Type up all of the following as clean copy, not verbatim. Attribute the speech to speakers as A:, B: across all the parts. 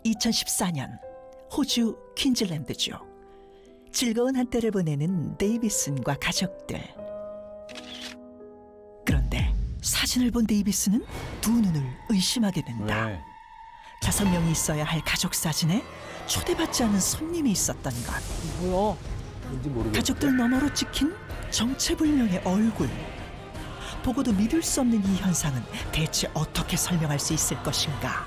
A: 2014년 호주 퀸즐랜드주. 즐거운 한때를 보내는 데이비슨과 가족들. 그런데 사진을 본 데이비슨은 두 눈을 의심하게 된다.
B: 왜?
A: 5명이 있어야 할 가족 사진에 초대받지 않은 손님이 있었던 것.
C: 뭐야?
B: 뭔지 모르겠어.
A: 가족들 너머로 찍힌 정체불명의 얼굴. 보고도 믿을 수 없는 이 현상은 대체 어떻게 설명할 수 있을 것인가?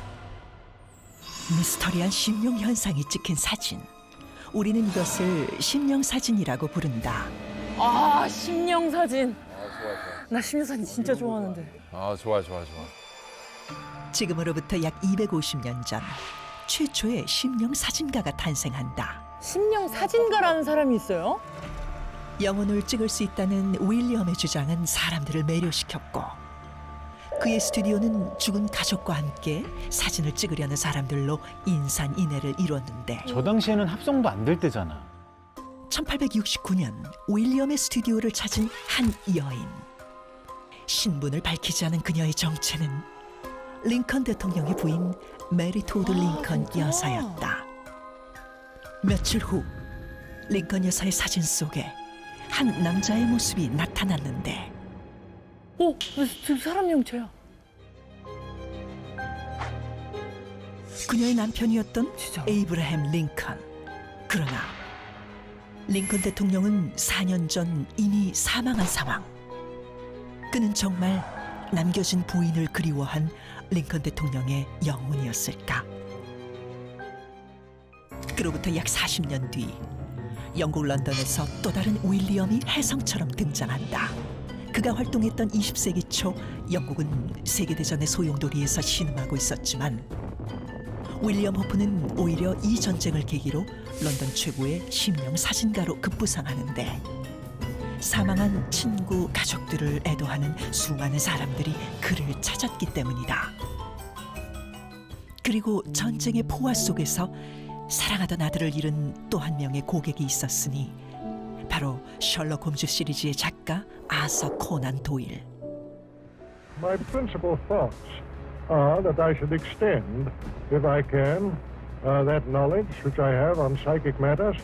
A: 미스터리한 심령 현상이 찍힌 사진. 우리는 이것을 심령 사진이라고 부른다.
C: 아, 심령 사진.
B: 좋아, 좋아.
C: 나 심령 사진 진짜 좋아하는데.
B: 좋아.
A: 지금으로부터 약 250년 전 최초의 심령 사진가가 탄생한다.
C: 심령 사진가라는 사람이 있어요?
A: 영혼을 찍을 수 있다는 윌리엄의 주장은 사람들을 매료시켰고, 그의 스튜디오는 죽은 가족과 함께 사진을 찍으려는 사람들로 인산인해를 이뤘는데,
D: 저 당시에는 합성도 안 될 때잖아.
A: 1869년 윌리엄의 스튜디오를 찾은 한 여인. 신분을 밝히지 않은 그녀의 정체는 링컨 대통령의 부인 메리 토드 링컨
C: 진짜?
A: 여사였다. 며칠 후 링컨 여사의 사진 속에 한 남자의 모습이 나타났는데,
C: 지금 사람 형체야.
A: 그녀의 남편이었던
C: 진짜.
A: 에이브라햄 링컨. 그러나 링컨 대통령은 4년 전 이미 사망한 상황. 그는 정말 남겨진 부인을 그리워한 링컨 대통령의 영혼이었을까? 그로부터 약 40년 뒤 영국 런던에서 또 다른 윌리엄이 혜성처럼 등장한다. 그가 활동했던 20세기 초 영국은 세계대전의 소용돌이에서 신음하고 있었지만, 윌리엄 호프는 오히려 이 전쟁을 계기로 런던 최고의 심령 사진가로 급부상하는데, 사망한 친구, 가족들을 애도하는 수많은 사람들이 그를 찾았기 때문이다. 그리고 전쟁의 포화 속에서 사랑하던 아들을 잃은 또 한 명의 고객이 있었으니 바로 셜록 홈즈 시리즈의 작가 아서 코난 도일.
E: My principal thoughts are that I should extend, if I can, that knowledge which I have on psychic matters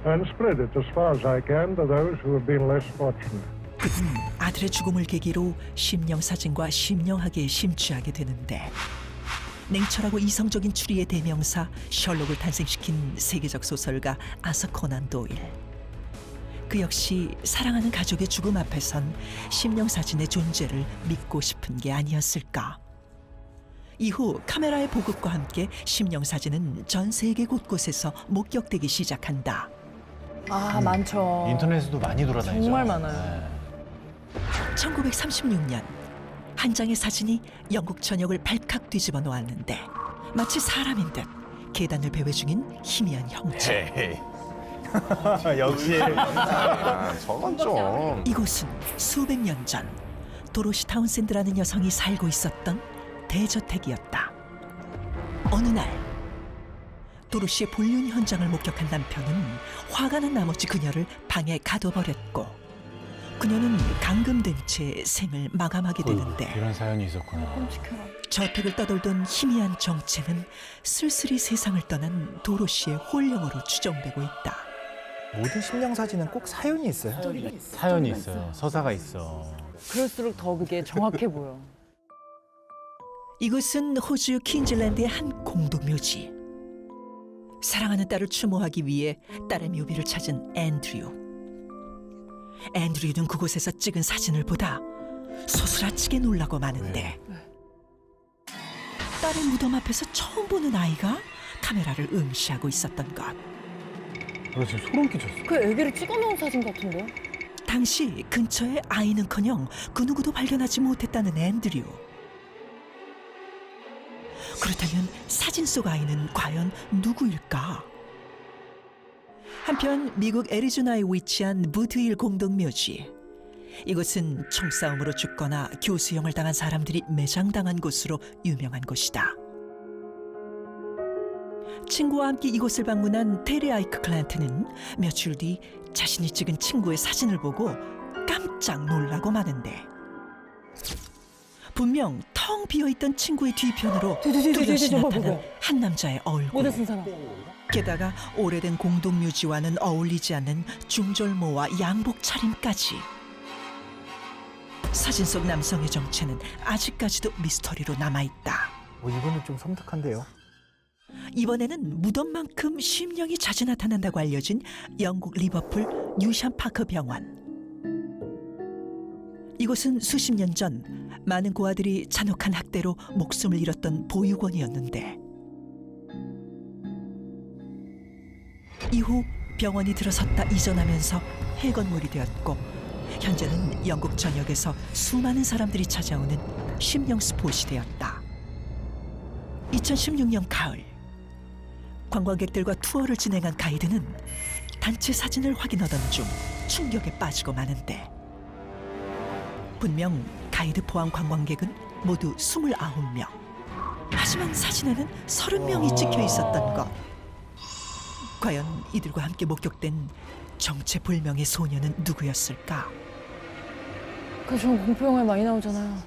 E: and spread it as far as I can to those who have been less fortunate.
A: 그는 아들의 죽음을 계기로 심령사진과 심령학에 심취하게 되는데, 냉철하고 이성적인 추리의 대명사 셜록을 탄생시킨 세계적 소설가 아서 코난 도일. 그 역시 사랑하는 가족의 죽음 앞에선 심령사진의 존재를 믿고 싶은 게 아니었을까. 이후 카메라의 보급과 함께 심령사진은 전 세계 곳곳에서 목격되기 시작한다.
C: 많죠.
D: 인터넷에도 많이 돌아다니죠.
C: 정말 많아요.
A: 1936년 한 장의 사진이 영국 전역을 발칵 뒤집어 놓았는데, 마치 사람인 듯 계단을 배회 중인 희미한 형체.
D: 네. 역시.
B: 저건 좀.
A: 이곳은 수백 년 전 도로시 타운센드라는 여성이 살고 있었던 대저택이었다. 어느 날 도로시의 불륜 현장을 목격한 남편은 화가 난 나머지 그녀를 방에 가둬버렸고, 그녀는 감금된 채 생을 마감하게 되는데,
D: 이런 사연이 있었구나.
C: 끔찍해라.
A: 저택을 떠돌던 희미한 정체는 쓸쓸히 세상을 떠난 도로시의 홀령으로 추정되고 있다.
F: 모든 심령 사진은 꼭 사연이 있어요.
D: 사연이 있어요. 서사가 있어.
C: 그럴수록 더 그게 정확해 보여.
A: 이곳은 호주 퀸즐랜드의 한 공동묘지. 사랑하는 딸을 추모하기 위해 딸의 묘비를 찾은 앤드류. 앤드류는 그곳에서 찍은 사진을 보다 소스라치게 놀라고 마는데, 딸의 무덤 앞에서 처음 보는 아이가 카메라를 응시하고 있었던 것.
D: 나 지금 소름 끼쳤어.
C: 그 애기를 찍어놓은 사진 같은데?
A: 당시 근처에 아이는커녕 그 누구도 발견하지 못했다는 앤드류. 그렇다면 사진 속 아이는 과연 누구일까? 한편 미국 애리조나에 위치한 부트힐 공동묘지. 이곳은 총싸움으로 죽거나 교수형을 당한 사람들이 매장당한 곳으로 유명한 곳이다. 친구와 함께 이곳을 방문한 테리 아이크 클란트는 며칠 뒤 자신이 찍은 친구의 사진을 보고 깜짝 놀라고 마는데, 분명 턱 텅 비어있던 친구의 뒤편으로
C: 뒤,
A: 뚜렷이
C: 뭐,
A: 나타난
C: 뭐.
A: 한 남자의
C: 모자
A: 얼굴.
C: 쓴 사람.
A: 게다가 오래된 공동묘지와는 어울리지 않는 중절모와 양복 차림까지. 사진 속 남성의 정체는 아직까지도 미스터리로 남아있다.
F: 이거는 좀 섬뜩한데요.
A: 이번에는 무덤만큼 심령이 자주 나타난다고 알려진 영국 리버풀 뉴샴 파크 병원. 이곳은 수십 년 전 많은 고아들이 잔혹한 학대로 목숨을 잃었던 보육원이었는데 이후 병원이 들어섰다 이전하면서 해건물이 되었고 현재는 영국 전역에서 수많은 사람들이 찾아오는 심령 스폿이 되었다. 2016년 가을 관광객들과 투어를 진행한 가이드는 단체 사진을 확인하던 중 충격에 빠지고 마는데 분명 가이드 포함 관광객은 모두 29명. 하지만 사진에는 30명이 찍혀 있었던 것. 과연 이들과 함께 목격된 정체불명의 소녀는 누구였을까?
C: 그저 공포영화에 많이 나오잖아요.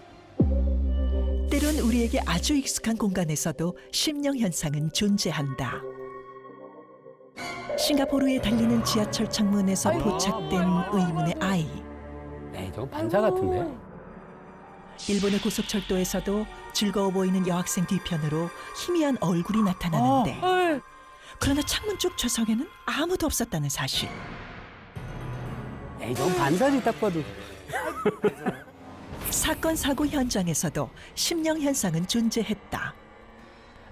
A: 때론 우리에게 아주 익숙한 공간에서도 심령 현상은 존재한다. 싱가포르에 달리는 지하철 창문에서 포착된 의문의 아이.
G: 에이, 저거 반사 같은데?
A: 일본의 고속철도에서도 즐거워 보이는 여학생 뒤편으로 희미한 얼굴이 나타나는데 그러나 창문 쪽 좌석에는 아무도 없었다는 사실.
G: 에이, 저건 반사지 딱 봐도.
A: 사건 사고 현장에서도 심령 현상은 존재했다.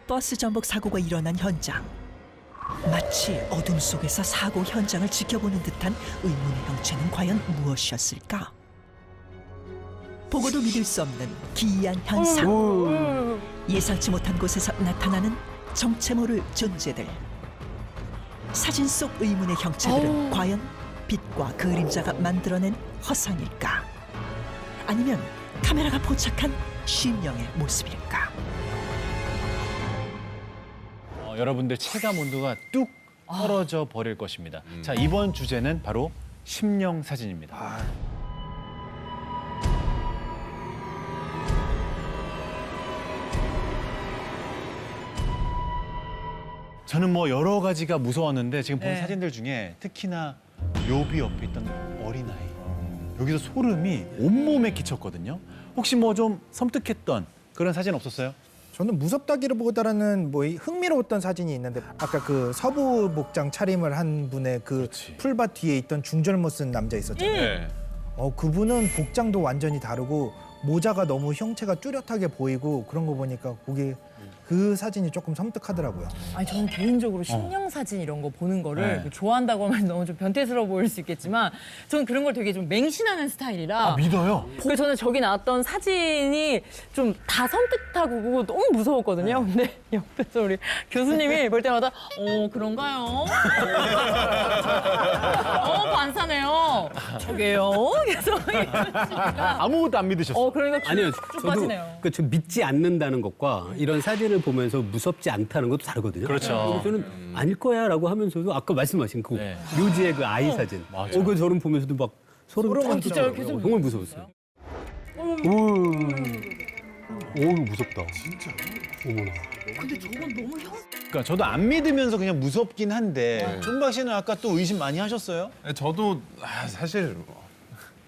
A: 버스 전복 사고가 일어난 현장. 마치 어둠 속에서 사고 현장을 지켜보는 듯한 의문의 형체는 과연 무엇이었을까? 보고도 믿을 수 없는 기이한 현상. 예상치 못한 곳에서 나타나는 정체 모를 존재들. 사진 속 의문의 형체들은 과연 빛과 그림자가 만들어낸 허상일까? 아니면 카메라가 포착한 심령의 모습일까?
D: 여러분들 체감 온도가 뚝 떨어져 버릴 것입니다. 자, 이번 주제는 바로 심령 사진입니다. 저는 뭐 여러 가지가 무서웠는데 지금 본
C: 네.
D: 사진들 중에 특히나 묘비 옆에 있던 어린아이. 여기서 소름이 온몸에 끼쳤거든요. 혹시 뭐 좀 섬뜩했던 그런 사진 없었어요?
F: 저는 무섭다기보다는 뭐 흥미로웠던 사진이 있는데 아까 그 서부 복장 차림을 한 분의 그 풀밭 뒤에 있던 중절모 쓴 남자 있었잖아요.
B: 네.
F: 그분은 복장도 완전히 다르고 모자가 너무 형체가 뚜렷하게 보이고 그런 거 보니까 거기 그 사진이 조금 섬뜩하더라고요.
C: 아니 저는 개인적으로 심령 사진 이런 거 보는 거를
D: 네.
C: 좋아한다고 하면 너무 좀 변태스러워 보일 수 있겠지만 저는 그런 걸 되게 좀 맹신하는 스타일이라
D: 믿어요?
C: 그래서 저는 저기 나왔던 사진이 좀 다 섬뜩하고 너무 무서웠거든요. 근데 옆에서 우리 교수님이 볼 때마다 그런가요? 반사네요. 저게요? 계속 이러시니까
D: 아무것도 안 믿으셨어요.
C: 그러니까
G: 아니요,
C: 쭉
G: 저도
C: 빠지네요.
G: 저 믿지 않는다는 것과 이런 사진을 보면서 무섭지 않다는 것도 다르거든요.
D: 그렇죠.
G: 그래서 저는 아닐 거야라고 하면서도 아까 말씀하신 그
D: 네.
G: 묘지의 그 아이 사진.
D: 맞아.
G: 그 저는 보면서도 막 소름이 쫙
C: 진짜요?
G: 돋더라고요.
C: 계속
G: 정말 무서웠어요.
B: 오, 무섭다. 진짜. 어머나.
D: 그러니까 저도 안 믿으면서 그냥 무섭긴 한데 총각 씨는 아까 또 의심 많이 하셨어요?
B: 저도 사실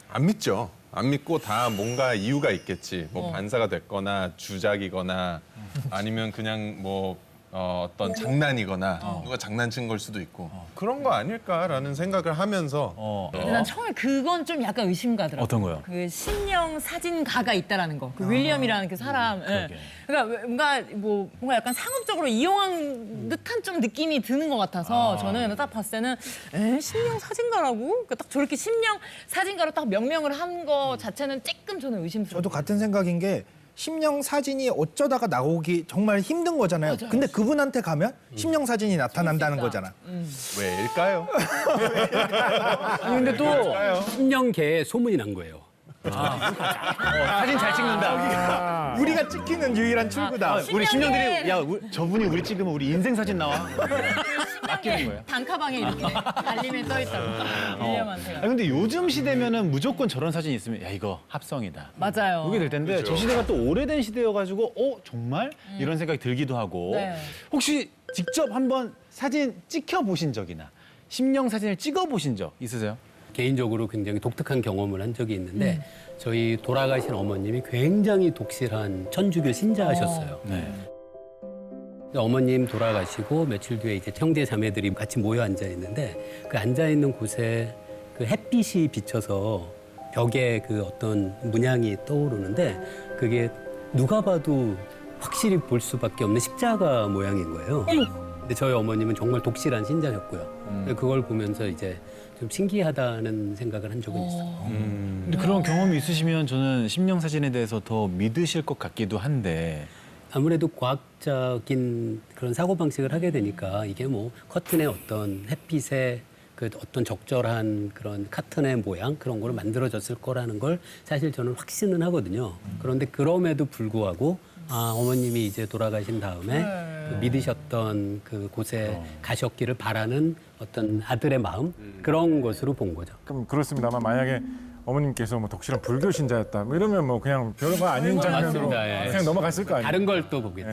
B: 안 믿죠. 안 믿고 다 뭔가 이유가 있겠지. 뭐 반사가 됐거나 주작이거나 아니면 그냥 뭐 어떤 장난이거나 누가 장난친 걸 수도 있고 그런 거 아닐까라는 생각을 하면서
C: 근데 난 처음에 그건 좀 약간 의심 가더라고요.
D: 어떤 거요?
C: 그 심령 사진가가 있다라는 거. 그 윌리엄이라는 그 사람. 예.
D: 그러게.
C: 그러니까 뭔가 약간 상업적으로 이용한 듯한 좀 느낌이 드는 것 같아서 저는 딱 봤을 때는 심령 사진가라고? 그러니까 딱 저렇게 심령 사진가로 딱 명명을 한 거 자체는 조금 저는 의심스러워요.
F: 저도 같은 생각인 게 심령 사진이 어쩌다가 나오기 정말 힘든 거잖아요. 근데 그분한테 가면 심령 사진이 나타난다는 거잖아.
B: 왜일까요?
G: 아니, 근데 또 심령계에 소문이 난 거예요.
D: 사진 잘 찍는다.
F: 우리가 찍히는 유일한 출구다.
D: 우리
C: 신명이.
D: 신령들이 저분이 우리 찍으면 우리 인생 사진 나와. 아끼는 거예요.
C: 단카방에 이렇게 알림에 떠 있다고. 윌리엄한테.
D: 근데 요즘 시대면은 무조건 저런 사진이 있으면 야 이거 합성이다.
C: 맞아요.
D: 그게 될 텐데 저 시대가 또 오래된 시대여가지고 정말 이런 생각이 들기도 하고
C: 네.
D: 혹시 직접 한번 사진 찍혀 보신 적이나 심령 사진을 찍어 보신 적 있으세요?
G: 개인적으로 굉장히 독특한 경험을 한 적이 있는데 저희 돌아가신 어머님이 굉장히 독실한 천주교 신자하셨어요.
D: 네.
G: 근데 어머님 돌아가시고 며칠 뒤에 이제 형제 자매들이 같이 모여 앉아 있는데 그 앉아 있는 곳에 그 햇빛이 비쳐서 벽에 그 어떤 문양이 떠오르는데 그게 누가 봐도 확실히 볼 수밖에 없는 십자가 모양인 거예요. 근데 저희 어머님은 정말 독실한 신자였고요. 그걸 보면서 이제 좀 신기하다는 생각을 한 적은 있어요.
D: 근데 그런 경험이 있으시면 저는 심령 사진에 대해서 더 믿으실 것 같기도 한데
G: 아무래도 과학적인 그런 사고방식을 하게 되니까 이게 뭐 커튼의 어떤 햇빛의 그 어떤 적절한 그런 카튼의 모양 그런 걸 만들어졌을 거라는 걸 사실 저는 확신은 하거든요. 그런데 그럼에도 불구하고 어머님이 이제 돌아가신 다음에 그 믿으셨던 그 곳에 가셨기를 바라는 어떤 아들의 마음 그런 것으로 본 거죠.
H: 그럼 그렇습니다만 만약에 어머님께서 뭐 독실한 불교 신자였다 뭐 이러면 뭐 그냥 별거 아닌 장면으로
G: 맞습니다. 예.
H: 그냥 넘어갔을 거 아니에요.
G: 다른 걸 또 보겠죠.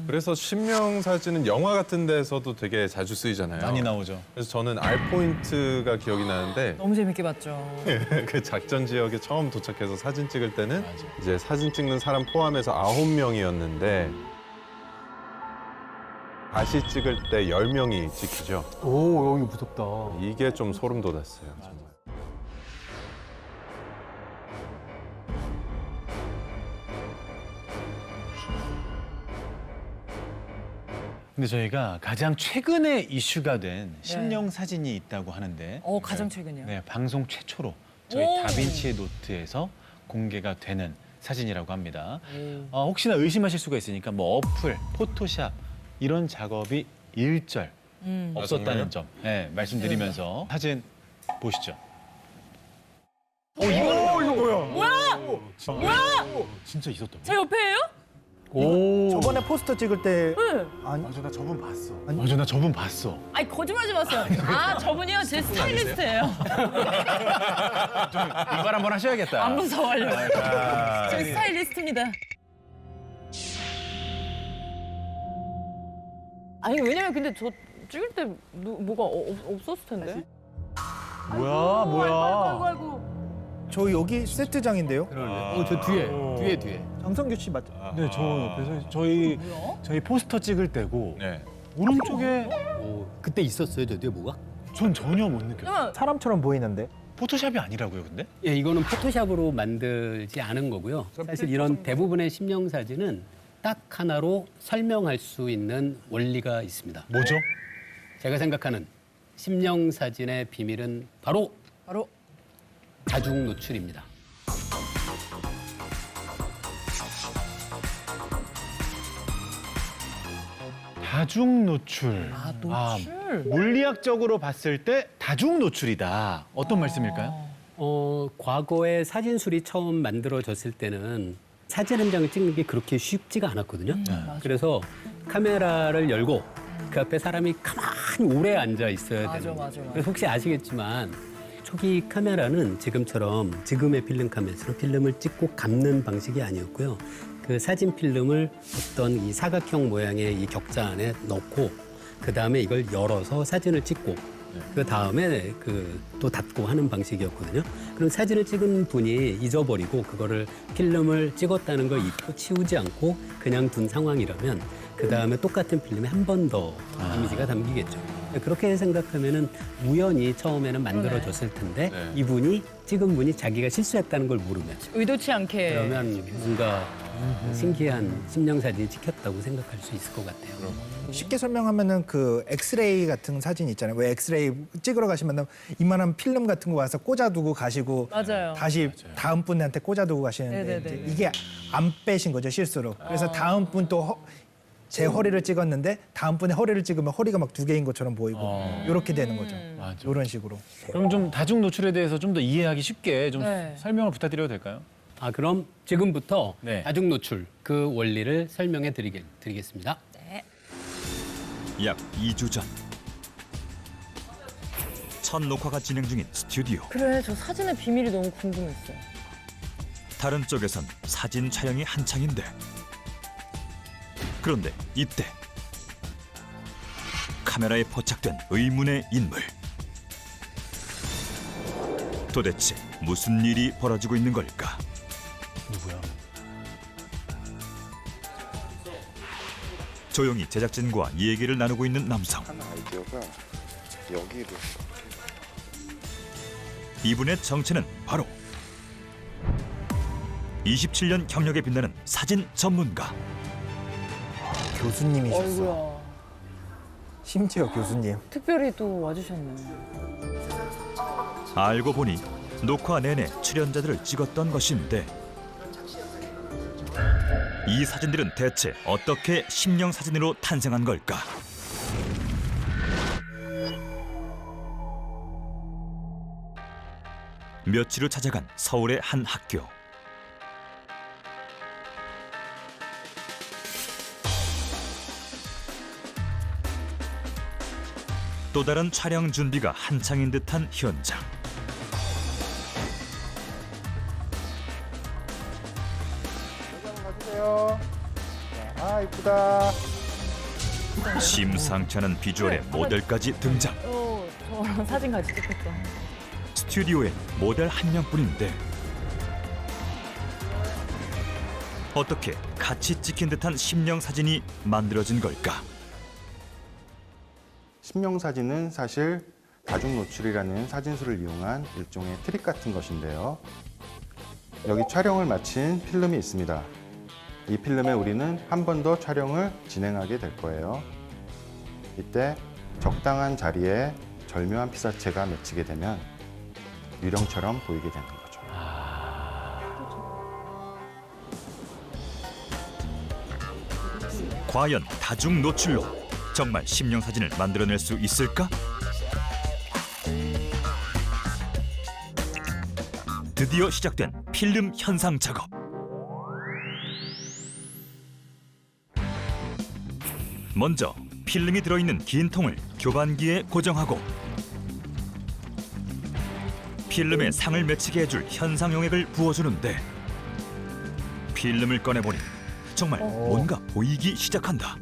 B: 그래서 신명 사진은 영화 같은 데서도 되게 자주 쓰이잖아요.
D: 많이 나오죠.
B: 그래서 저는 알 포인트가 기억이 나는데
C: 너무 재밌게 봤죠.
B: 그 작전 지역에 처음 도착해서 사진 찍을 때는 이제 사진 찍는 사람 포함해서 9명이었는데 다시 찍을 때 10명이 찍히죠.
G: 오, 여기 무섭다.
B: 이게 좀 소름 돋았어요. 정말.
D: 근데 저희가 가장 최근에 이슈가 된 심령 사진이 있다고 하는데
C: 가장 최근이요.
D: 네, 방송 최초로 저희
C: 오.
D: 다빈치의 노트에서 공개가 되는 사진이라고 합니다. 혹시나 의심하실 수가 있으니까 뭐 어플, 포토샵 이런 작업이 일절 없었다는 점 말씀드리면서 사진 보시죠.
C: 뭐야?
D: 진짜 있었다고?
C: 제 옆에예요?
F: 저번에 포스터 찍을 때
C: 네.
F: 아니
H: 맞아, 나 저분 봤어.
D: 맞아, 나 저분 봤어.
C: 아니 거짓말하지 마세요. 저분이요 제 스타일리스트예요.
D: 이발 한번 하셔야겠다.
C: 안 무서워하려고. 제 스타일리스트입니다. 아니 왜냐면 근데 저 찍을 때 뭐가 없었을 텐데.
D: 뭐야?
C: 아이고.
F: 저 여기 세트장인데요.
G: 저 뒤에.
F: 장성규 씨 맞죠?
D: 네, 저 옆에서 저희 포스터 찍을 때고
B: 네.
D: 오른쪽에
G: 그때 있었어요, 저 뒤에 뭐가?
D: 전 전혀 못 느꼈어요.
C: 그러면
F: 사람처럼 보이는데.
D: 포토샵이 아니라고요, 근데?
G: 예, 이거는 포토샵으로 만들지 않은 거고요. 사실 이런 대부분의 심령 사진은 딱 하나로 설명할 수 있는 원리가 있습니다.
D: 뭐죠?
G: 제가 생각하는 심령 사진의 비밀은 바로 다중 노출입니다.
D: 다중 노출.
C: 노출.
D: 물리학적으로 봤을 때 다중 노출이다. 어떤 말씀일까요?
G: 과거에 사진술이 처음 만들어졌을 때는 사진 한 장을 찍는 게 그렇게 쉽지가 않았거든요. 그래서 카메라를 열고 그 앞에 사람이 가만히 오래 앉아 있어야 되는 거예요.
C: 맞아.
G: 그래서 혹시 아시겠지만 초기 카메라는 지금의 필름 카메라처럼 필름을 찍고 감는 방식이 아니었고요. 그 사진 필름을 어떤 이 사각형 모양의 이 격자 안에 넣고 그 다음에 이걸 열어서 사진을 찍고 그 다음에 또 닫고 하는 방식이었거든요. 그럼 사진을 찍은 분이 잊어버리고 그거를 필름을 찍었다는 걸 잊고 치우지 않고 그냥 둔 상황이라면 그 다음에 똑같은 필름에 한 번 더 이미지가 담기겠죠. 그렇게 생각하면은 우연히 처음에는 만들어졌을 텐데 이분이 찍은 분이 자기가 실수했다는 걸 모르면
C: 의도치 않게.
G: 그러면 뭔가 신기한 심령 사진이 찍혔다고 생각할 수 있을 것 같아요.
F: 쉽게 설명하면은 그 엑스레이 같은 사진 있잖아요. 왜 엑스레이 찍으러 가시면 이만한 필름 같은 거 와서 꽂아두고 가시고
C: 맞아요.
F: 다시 다음 분한테 꽂아두고 가시는데
C: 네네네.
F: 이제 이게 안 빼신 거죠 실수로. 그래서 다음 분 또 제 허리를 찍었는데 다음 분의 허리를 찍으면 허리가 막 2개인 것처럼 보이고 이렇게 되는 거죠.
D: 맞아.
F: 이런 식으로.
D: 그럼 좀 다중 노출에 대해서 좀 더 이해하기 쉽게 좀
C: 네.
D: 설명을 부탁드려도 될까요?
G: 그럼 지금부터
D: 네.
G: 다중 노출 그 원리를 설명해 드리겠습니다.
I: 약 2주 전 첫 녹화가 진행 중인 스튜디오.
C: 그래, 저 사진의 비밀이 너무 궁금했어요.
I: 다른 쪽에선 사진 촬영이 한창인데 그런데 이때 카메라에 포착된 의문의 인물. 도대체 무슨 일이 벌어지고 있는 걸까?
D: 누구야?
I: 조용히 제작진과 얘기를 나누고 있는 남성.
J: 아이디어가 여기로
I: 이분의 정체는 바로 27년 경력에 빛나는 사진 전문가.
F: 교수님이셨어.
C: 어이구야.
F: 심지어 교수님.
C: 특별히 또 와주셨네.
I: 알고 보니 녹화 내내 출연자들을 찍었던 것인데 이 사진들은 대체 어떻게 심령 사진으로 탄생한 걸까? 며칠 후 찾아간 서울의 한 학교. 또 다른 촬영 준비가 한창인 듯한 현장.
E: 아, 이쁘다.
I: 심상치 않은 비주얼의 모델까지 등장.
C: 저랑 사진 같이 찍혔죠.
I: 스튜디오엔 모델 한 명뿐인데 어떻게 같이 찍힌 듯한 심령 사진이 만들어진 걸까?
J: 심령 사진은 사실 다중 노출이라는 사진술을 이용한 일종의 트릭 같은 것인데요. 여기 촬영을 마친 필름이 있습니다. 이 필름에 우리는 한 번 더 촬영을 진행하게 될 거예요. 이때 적당한 자리에 절묘한 피사체가 맺히게 되면 유령처럼 보이게 되는 거죠.
I: 과연 다중 노출로 정말 심령 사진을 만들어낼 수 있을까? 드디어 시작된 필름 현상 작업. 먼저 필름이 들어있는 긴 통을 교반기에 고정하고 필름에 상을 맺히게 해줄 현상 용액을 부어주는데 필름을 꺼내보니 정말 뭔가 보이기 시작한다.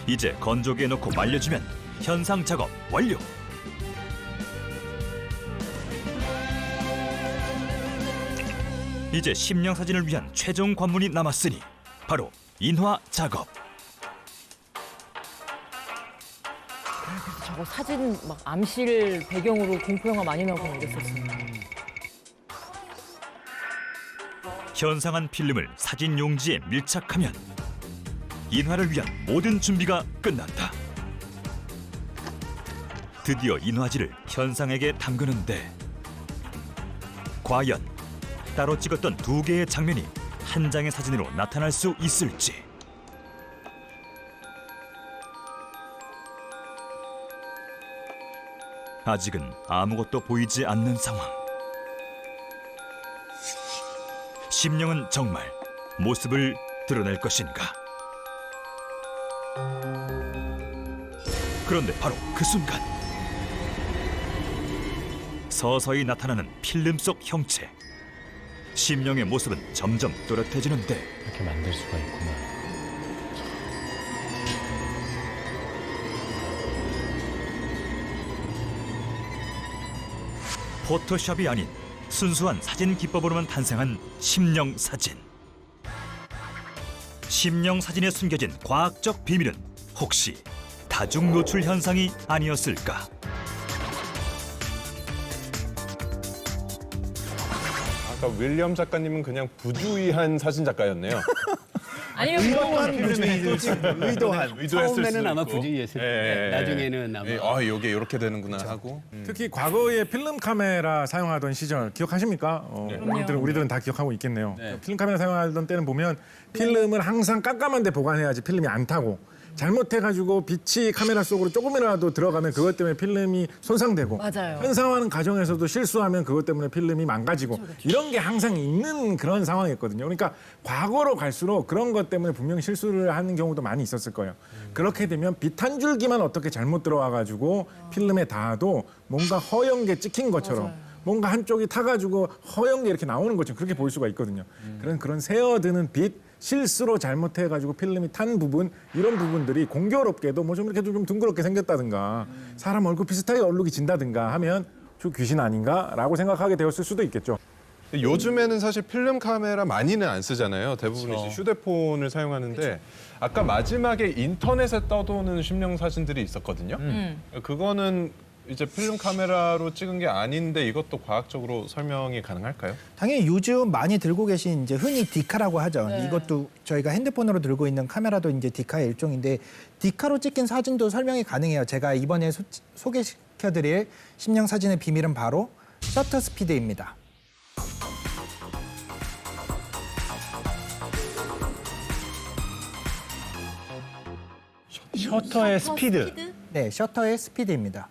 I: 이제 건조기에 넣고 말려주면 현상 작업 완료. 이제 심령 사진을 위한 최종 관문이 남았으니 바로 인화 작업.
C: 저거 사진 막 암실 배경으로 공포 영화 많이 나오고 그랬었어요.
I: 현상한 필름을 사진 용지에 밀착하면 인화를 위한 모든 준비가 끝난다. 드디어 인화지를 현상에게 담그는데 과연 따로 찍었던 2개의 장면이 한 장의 사진으로 나타날 수 있을지. 아직은 아무것도 보이지 않는 상황. 심령은 정말 모습을 드러낼 것인가? 그런데 바로 그 순간 서서히 나타나는 필름 속 형체. 심령의 모습은 점점 또렷해지는데
D: 이렇게 만들 수가 있구나.
I: 포토샵이 아닌 순수한 사진 기법으로만 탄생한 심령 사진. 심령 사진에 숨겨진 과학적 비밀은 혹시 다중 노출 현상이 아니었을까?
B: 아까 윌리엄 작가님은 그냥 부주의한 사진 작가였네요.
C: 아니면 뭐
B: 의도했을
G: 처음에는
B: 수도
G: 아마
B: 있고.
G: 부주의했을
B: 예,
G: 텐데
B: 예,
G: 나중에는 아마
B: 이게 이렇게 되는구나 하고.
H: 특히 과거에 필름 카메라 사용하던 시절 기억하십니까? 우리들은 다 기억하고 있겠네요. 필름 카메라 사용하던 때는 보면 필름을 항상 깜깜한 데 보관해야지 필름이 안 타고 잘못해가지고 빛이 카메라 속으로 조금이라도 들어가면 그것 때문에 필름이 손상되고
C: 맞아요.
H: 현상화하는 과정에서도 실수하면 그것 때문에 필름이 망가지고 이런 게 항상 있는 그런 상황이었거든요. 그러니까 과거로 갈수록 그런 것 때문에 분명히 실수를 하는 경우도 많이 있었을 거예요. 그렇게 되면 빛 한 줄기만 어떻게 잘못 들어와가지고 필름에 닿아도 뭔가 허연 게 찍힌 것처럼 뭔가 한쪽이 타가지고 허연 게 이렇게 나오는 것처럼 그렇게 보일 수가 있거든요. 그런 새어드는 빛, 실수로 잘못해가지고 필름이 탄 부분 이런 부분들이 공교롭게도 뭐 좀 이렇게 좀 둥그렇게 생겼다든가 사람 얼굴 비슷하게 얼룩이 진다든가 하면 저 귀신 아닌가라고 생각하게 되었을 수도 있겠죠.
B: 요즘에는 사실 필름 카메라 많이는 안 쓰잖아요. 대부분 이제 휴대폰을 사용하는데 아까 마지막에 인터넷에 떠도는 심령 사진들이 있었거든요. 그거는 이제 필름 카메라로 찍은 게 아닌데 이것도 과학적으로 설명이 가능할까요?
F: 당연히 요즘 많이 들고 계신 이제 흔히 디카라고 하죠.
C: 네.
F: 이것도 저희가 핸드폰으로 들고 있는 카메라도 이제 디카의 일종인데 디카로 찍힌 사진도 설명이 가능해요. 제가 이번에 소개시켜드릴 심령 사진의 비밀은 바로 셔터 스피드입니다.
D: 셔터의 스피드.
F: 네, 셔터의 스피드입니다.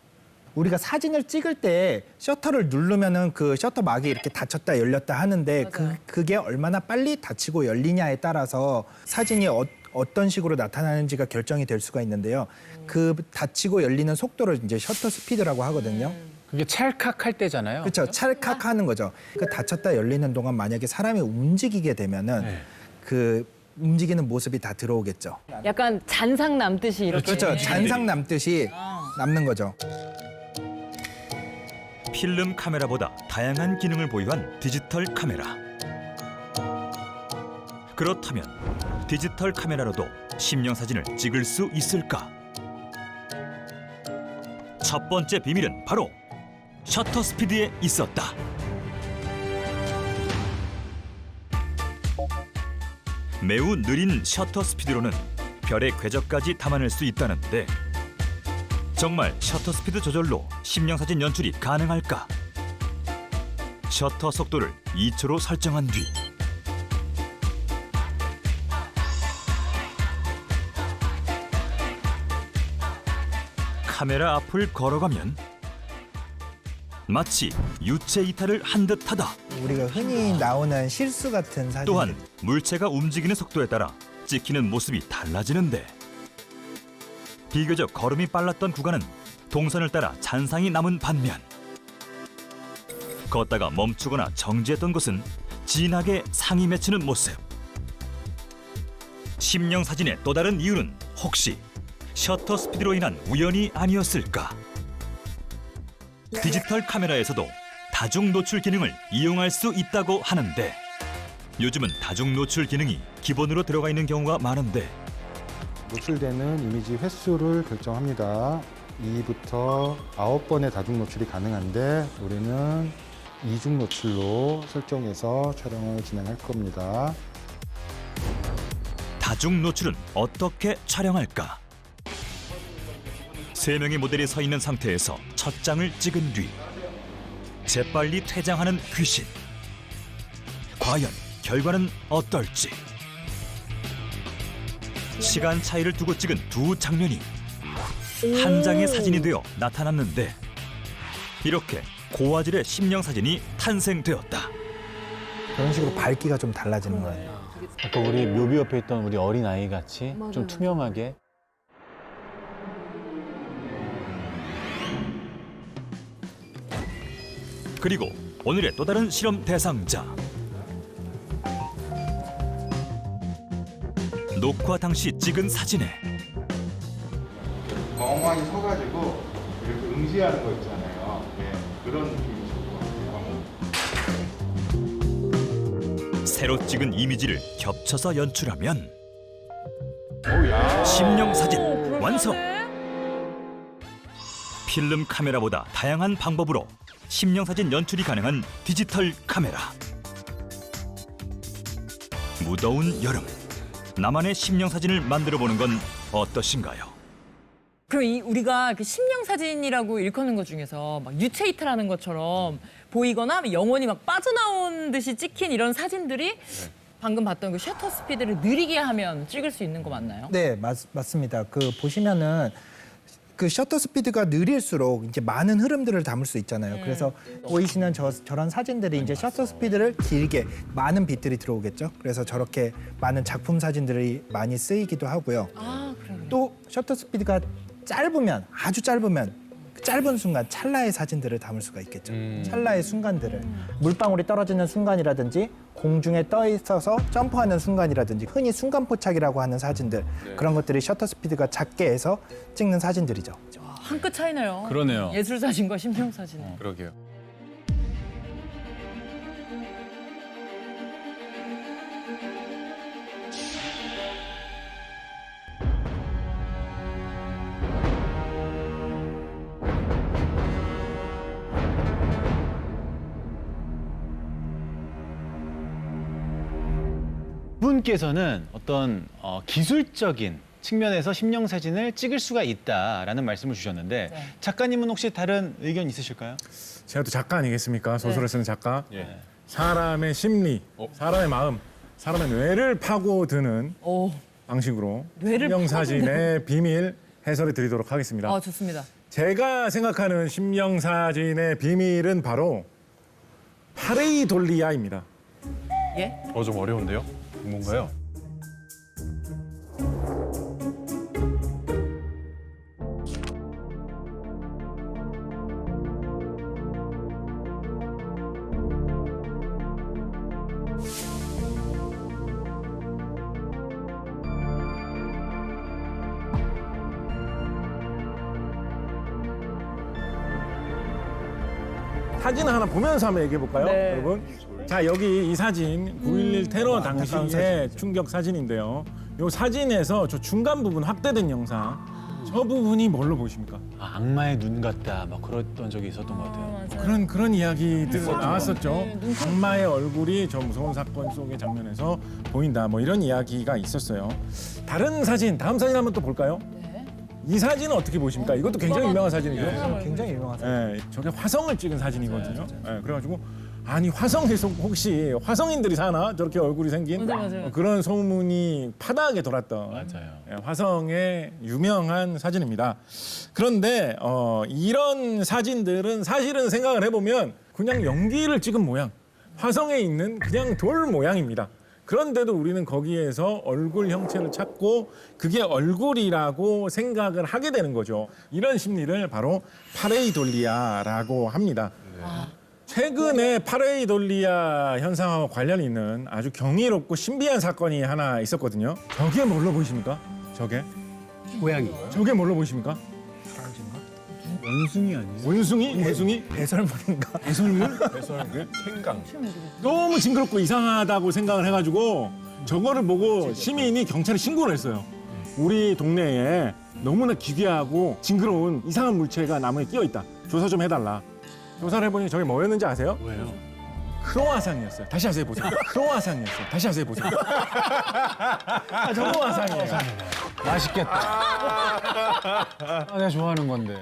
F: 우리가 사진을 찍을 때 셔터를 누르면은 그 셔터 막이 이렇게 닫혔다 열렸다 하는데 그게 얼마나 빨리 닫히고 열리냐에 따라서 사진이 어떤 식으로 나타나는지가 결정이 될 수가 있는데요. 그 닫히고 열리는 속도를 이제 셔터 스피드라고 하거든요.
D: 그게 찰칵할 때잖아요.
F: 그렇죠. 찰칵하는 거죠. 그 닫혔다 열리는 동안 만약에 사람이 움직이게 되면은 그 움직이는 모습이 다 들어오겠죠.
C: 약간 잔상 남듯이 이렇게.
F: 그렇죠. 잔상 남듯이 남는 거죠.
I: 필름 카메라보다 다양한 기능을 보유한 디지털 카메라. 그렇다면 디지털 카메라로도 심령 사진을 찍을 수 있을까? 첫 번째 비밀은 바로 셔터 스피드에 있었다. 매우 느린 셔터 스피드로는 별의 궤적까지 담아낼 수 있다는데 정말 셔터 스피드 조절로 심령 사진 연출이 가능할까? 셔터 속도를 2초로 설정한 뒤 카메라 앞을 걸어가면 마치 유체 이탈을 한 듯하다.
F: 우리가 흔히 나오는 실수 같은 사진.
I: 또한 물체가 움직이는 속도에 따라 찍히는 모습이 달라지는데 비교적 걸음이 빨랐던 구간은 동선을 따라 잔상이 남은 반면 걷다가 멈추거나 정지했던 곳은 진하게 상이 맺히는 모습. 심령 사진의 또 다른 이유는 혹시 셔터 스피드로 인한 우연이 아니었을까? 디지털 카메라에서도 다중 노출 기능을 이용할 수 있다고 하는데 요즘은 다중 노출 기능이 기본으로 들어가 있는 경우가 많은데
J: 노출되는 이미지 횟수를 결정합니다. 2부터 9번의 다중 노출이 가능한데 우리는 이중 노출로 설정해서 촬영을 진행할 겁니다.
I: 다중 노출은 어떻게 촬영할까? 3명의 모델이 서 있는 상태에서 첫 장을 찍은 뒤 재빨리 퇴장하는 귀신. 과연 결과는 어떨지? 시간 차이를 두고 찍은 두 장면이 한 장의 사진이 되어 나타났는데 이렇게 고화질의 심령 사진이 탄생되었다.
F: 그런 식으로 밝기가 좀 달라지는 거예요.
D: 아까 우리 묘비 옆에 있던 우리 어린 아이 같이 좀 투명하게.
I: 그리고 오늘의 또 다른 실험 대상자. 녹화 당시 찍은 사진에
J: 멍하니 서가지고 이렇게 응시하는 거 있잖아요. 네, 그런 느낌이 좋을 것 같아요.
I: 새로 찍은 이미지를 겹쳐서 연출하면 심령 사진 완성! 필름 카메라보다 다양한 방법으로 심령 사진 연출이 가능한 디지털 카메라. 무더운 여름, 나만의 심령 사진을 만들어 보는 건 어떠신가요?
C: 그럼 우리가 그 심령 사진이라고 일컫는 것 중에서 막 유체이트라는 것처럼 보이거나 영혼이 막 빠져나온 듯이 찍힌 이런 사진들이 방금 봤던 그 셔터 스피드를 느리게 하면 찍을 수 있는 거 맞나요?
F: 네, 맞습니다. 그 보시면은 그 셔터 스피드가 느릴수록 이제 많은 흐름들을 담을 수 있잖아요. 그래서 보이시는 저런 사진들이 이제 셔터 스피드를 길게 많은 빛들이 들어오겠죠. 그래서 저렇게 많은 작품 사진들이 많이 쓰이기도 하고요.
C: 아, 그래.
F: 또 셔터 스피드가 짧으면 아주 짧으면 그 짧은 순간 찰나의 사진들을 담을 수가 있겠죠. 찰나의 순간들을 물방울이 떨어지는 순간이라든지 공중에 떠 있어서 점프하는 순간이라든지 흔히 순간 포착이라고 하는 사진들 그런 것들이 셔터 스피드가 작게 해서 찍는 사진들이죠.
C: 한 끗 차이네요.
D: 그러네요.
C: 예술 사진과 심령 사진.
B: 그러게요.
D: 분께서는 어떤 기술적인 측면에서 심령 사진을 찍을 수가 있다라는 말씀을 주셨는데 작가님은 혹시 다른 의견 있으실까요?
H: 제가 또 작가 아니겠습니까? 소설을 쓰는 작가.
B: 예.
H: 사람의 심리, 사람의 마음, 사람의 뇌를 파고드는 방식으로
C: 뇌를
H: 심령 사진의 비밀 해설해 드리도록 하겠습니다.
C: 좋습니다.
H: 제가 생각하는 심령 사진의 비밀은 바로 파레이돌리아입니다.
C: 예?
B: 좀 어려운데요? 뭔가요?
H: 사진 하나 보면서 한번 얘기해 볼까요,
C: 네.
H: 여러분? 자, 여기 이 사진 9.11 테러 당시의 충격 사진인데요. 이 사진에서 저 중간 부분 확대된 영상, 저 부분이 뭘로 보이십니까?
D: 악마의 눈 같다 막 그랬던 적이 있었던 것 같아요.
H: 그런 이야기들 나왔었죠. 악마의 얼굴이 저 무서운 사건 속의 장면에서 보인다. 뭐 이런 이야기가 있었어요. 다른 사진, 다음 사진 한번 또 볼까요? 이 사진은 어떻게 보십니까? 이것도 굉장히 유명한 사진이죠.
F: 굉장히 유명한 사진.
H: 저게 화성을 찍은 사진이거든요. 그래가지고 아니 화성에서 혹시 화성인들이 사나 저렇게 얼굴이 생긴
C: 맞아요.
H: 그런 소문이 파다하게 돌았던
D: 맞아요.
H: 화성의 유명한 사진입니다. 그런데 이런 사진들은 사실은 생각을 해보면 그냥 연기를 찍은 모양, 화성에 있는 그냥 돌 모양입니다. 그런데도 우리는 거기에서 얼굴 형체를 찾고 그게 얼굴이라고 생각을 하게 되는 거죠. 이런 심리를 바로 파레이돌리아라고 합니다. 최근에 파레이돌리아 현상과 관련이 있는 아주 경이롭고 신비한 사건이 하나 있었거든요. 저게 뭘로 보이십니까? 저게 저게 뭘로 보이십니까?
D: 원숭이 아니에요?
H: 원숭이? 원숭이?
F: 배설물인가?
H: 배설물?
B: 생강.
H: 너무 징그럽고 이상하다고 생각을 해가지고 저거를 보고 시민이 경찰에 신고를 했어요. 우리 동네에 너무나 기괴하고 징그러운 이상한 물체가 나무에 끼어 있다. 조사 좀 해달라. 조사를 해보니 저게 뭐였는지 아세요?
D: 뭐예요?
H: 크로와상이었어요. 다시 하세요 보세요. 크로와상이었어요. 다시 하세요 보세요. 크로와상이에요.
D: 맛있겠다. 내가 좋아하는 건데.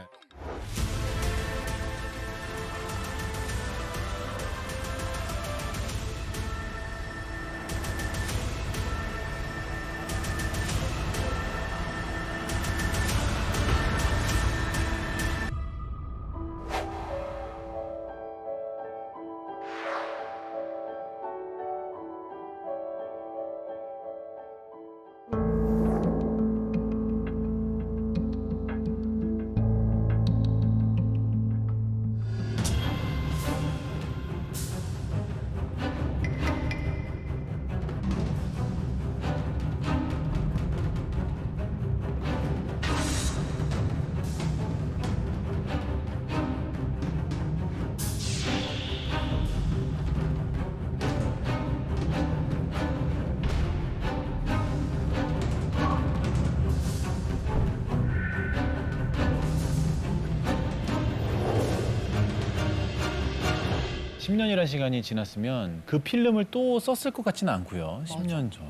D: (10년이라는) 시간이 지났으면 그 필름을 또 썼을 것 같지는 않고요. 10년 전.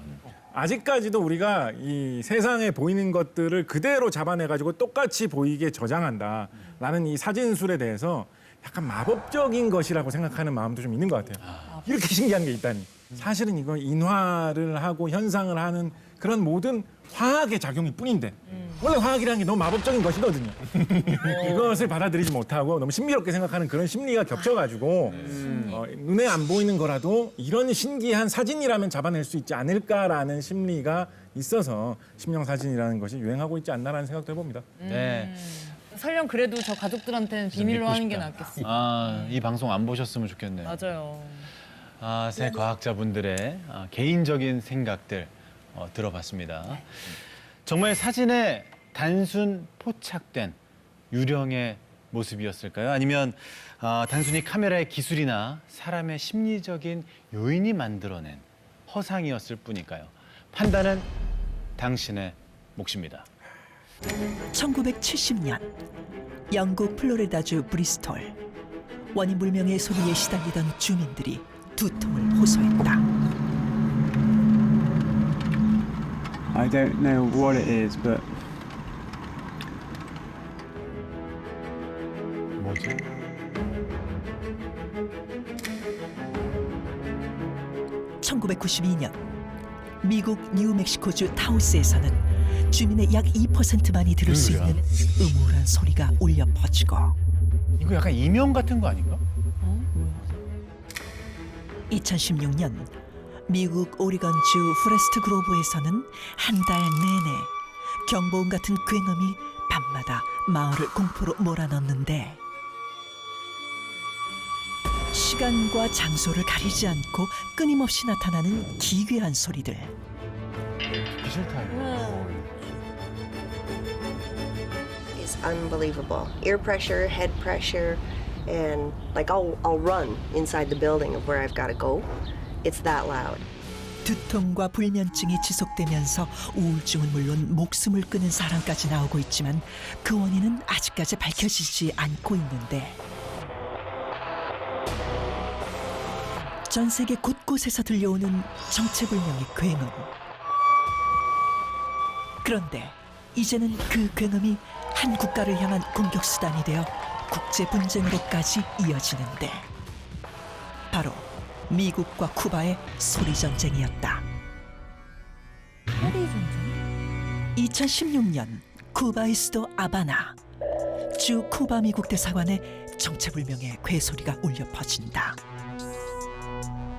H: 아직까지도 우리가 이 세상에 보이는 것들을 그대로 잡아내가지고 똑같이 보이게 저장한다라는 이 사진술에 대해서 약간 마법적인 것이라고 생각하는 마음도 좀 있는 것 같아요. 이렇게 신기한 게 있다니. 사실은 이거 인화를 하고 현상을 하는 그런 모든 화학의 작용일 뿐인데 원래 화학이라는 게 너무 마법적인 것이거든요. 그것을 받아들이지 못하고 너무 신비롭게 생각하는 그런 심리가 겹쳐가지고 눈에 안 보이는 거라도 이런 신기한 사진이라면 잡아낼 수 있지 않을까라는 심리가 있어서 심령 사진이라는 것이 유행하고 있지 않나라는 생각도 해봅니다.
D: 네.
C: 설령 그래도 저 가족들한테는 비밀로
D: 믿고
C: 하는 게
D: 싶다.
C: 낫겠어.
D: 이 방송 안 보셨으면 좋겠네요.
C: 맞아요.
D: 새 과학자분들의 개인적인 생각들 들어봤습니다. 정말 사진에 단순 포착된 유령의 모습이었을까요? 아니면 단순히 카메라의 기술이나 사람의 심리적인 요인이 만들어낸 허상이었을 뿐일까요? 판단은 당신의 몫입니다.
A: 1970년 영국 플로리다주 브리스톨 원인 불명의 소리에 시달리던 주민들이 두통을 호소했다.
K: I don't know what it is, but
D: 뭐지?
A: (1992년) 미국 뉴멕시코주 타우스에서는 주민의 약 2%만이 들을 수 있는 음울한 소리가 울려 퍼지고
D: 이거 약간 이명 같은 거 아닌가?
A: 2016년 미국 오리건주 포레스트 그로브에서는 한 달 내내 경보음 같은 굉음이 밤마다 마을을 공포로 몰아넣는데 시간과 장소를 가리지 않고 끊임없이 나타나는 기괴한 소리들.
L: It's unbelievable. Ear pressure, head pressure, and like I'll run inside the building of where I've got to go. It's that loud.
A: 두통과 불면증이 지속되면서 우울증은 물론 목숨을 끊은 사람까지 나오고 있지만 그 원인은 아직까지 밝혀지지 않고 있는데 전 세계 곳곳에서 들려오는 정체불명의 굉음. 그런데 이제는 그 굉음이 한 국가를 향한 공격 수단이 되어 국제 분쟁으로까지 이어지는데 바로 미국과 쿠바의 소리 전쟁이었다.
C: 소리 전쟁?
A: 2016년 쿠바의 수도 아바나. 주 쿠바 미국 대사관에 정체불명의 괴소리가 울려 퍼진다.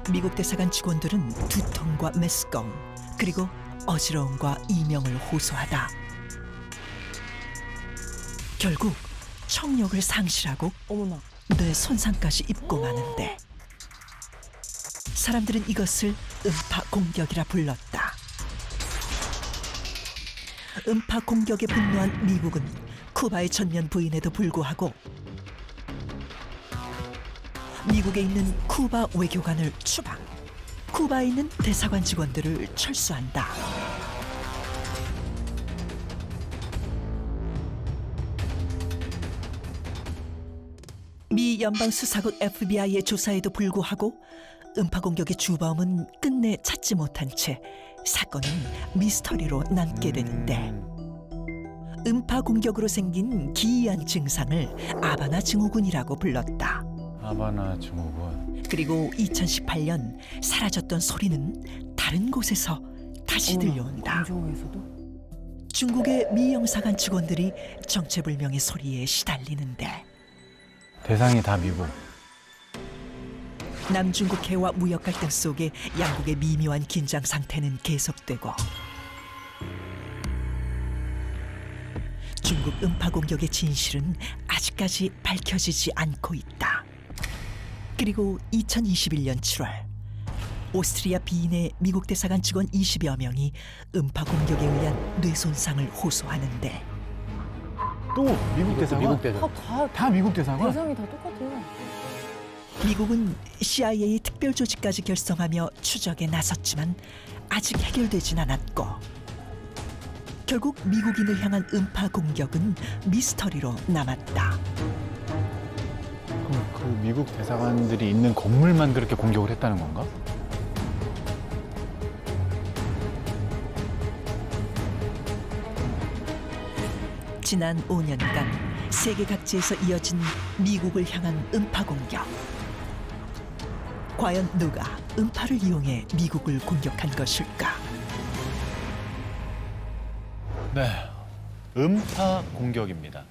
A: 미국 대사관 직원들은 두통과 메스꺼움 그리고 어지러움과 이명을 호소하다. 결국 청력을 상실하고 뇌 손상까지 입고 마는데 사람들은 이것을 음파 공격이라 불렀다. 음파 공격에 분노한 미국은 쿠바의 전면 부인에도 불구하고 미국에 있는 쿠바 외교관을 추방, 쿠바에 있는 대사관 직원들을 철수한다. 미 연방수사국 FBI의 조사에도 불구하고 음파 공격의 주범은 끝내 찾지 못한 채 사건은 미스터리로 남게 되는데 음파 공격으로 생긴 기이한 증상을 아바나 증후군이라고 불렀다.
D: 아바나 증후군.
A: 그리고 2018년 사라졌던 소리는 다른 곳에서 다시 들려온다. 중국의 미 영사관 직원들이 정체불명의 소리에 시달리는데
D: 대상이 다 미국.
A: 남중국해와 무역 갈등 속에 양국의 미묘한 긴장 상태는 계속되고 중국 음파 공격의 진실은 아직까지 밝혀지지 않고 있다. 그리고 2021년 7월 오스트리아 비인의 미국 대사관 직원 20여 명이 음파 공격에 의한 뇌 손상을 호소하는데
D: 또 미국 대사관? 다 미국 대사관?
C: 대상이 다 똑같아요.
A: 미국은 CIA 특별 조직까지 결성하며 추적에 나섰지만 아직 해결되진 않았고 결국 미국인을 향한 음파 공격은 미스터리로 남았다.
D: 그럼 그 미국 대사관들이 있는 건물만 그렇게 공격을 했다는 건가?
A: 지난 5년간 세계 각지에서 이어진 미국을 향한 음파 공격. 과연 누가 음파를 이용해 미국을 공격한 것일까?
D: 네, 음파 공격입니다.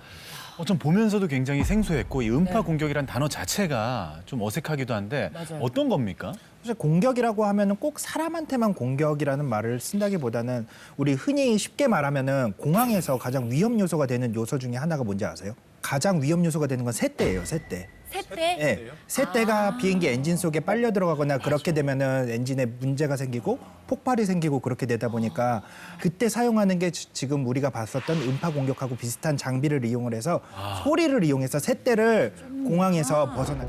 D: 좀 보면서도 굉장히 생소했고 이 음파 공격이란 단어 자체가 좀 어색하기도 한데
C: 맞아요.
D: 어떤 겁니까?
F: 사실 공격이라고 하면은 꼭 사람한테만 공격이라는 말을 쓴다기보다는 우리 흔히 쉽게 말하면은 공항에서 가장 위험 요소가 되는 요소 중에 하나가 뭔지 아세요? 가장 위험 요소가 되는 건 새떼예요, 새떼.
C: 새떼?
F: 네, 새떼가 비행기 엔진 속에 빨려 들어가거나 그렇게 되면은 엔진에 문제가 생기고 폭발이 생기고 그렇게 되다 보니까 그때 사용하는 게 지금 우리가 봤었던 음파 공격하고 비슷한 장비를 이용을 해서 소리를 이용해서 새떼를 공항에서 벗어나.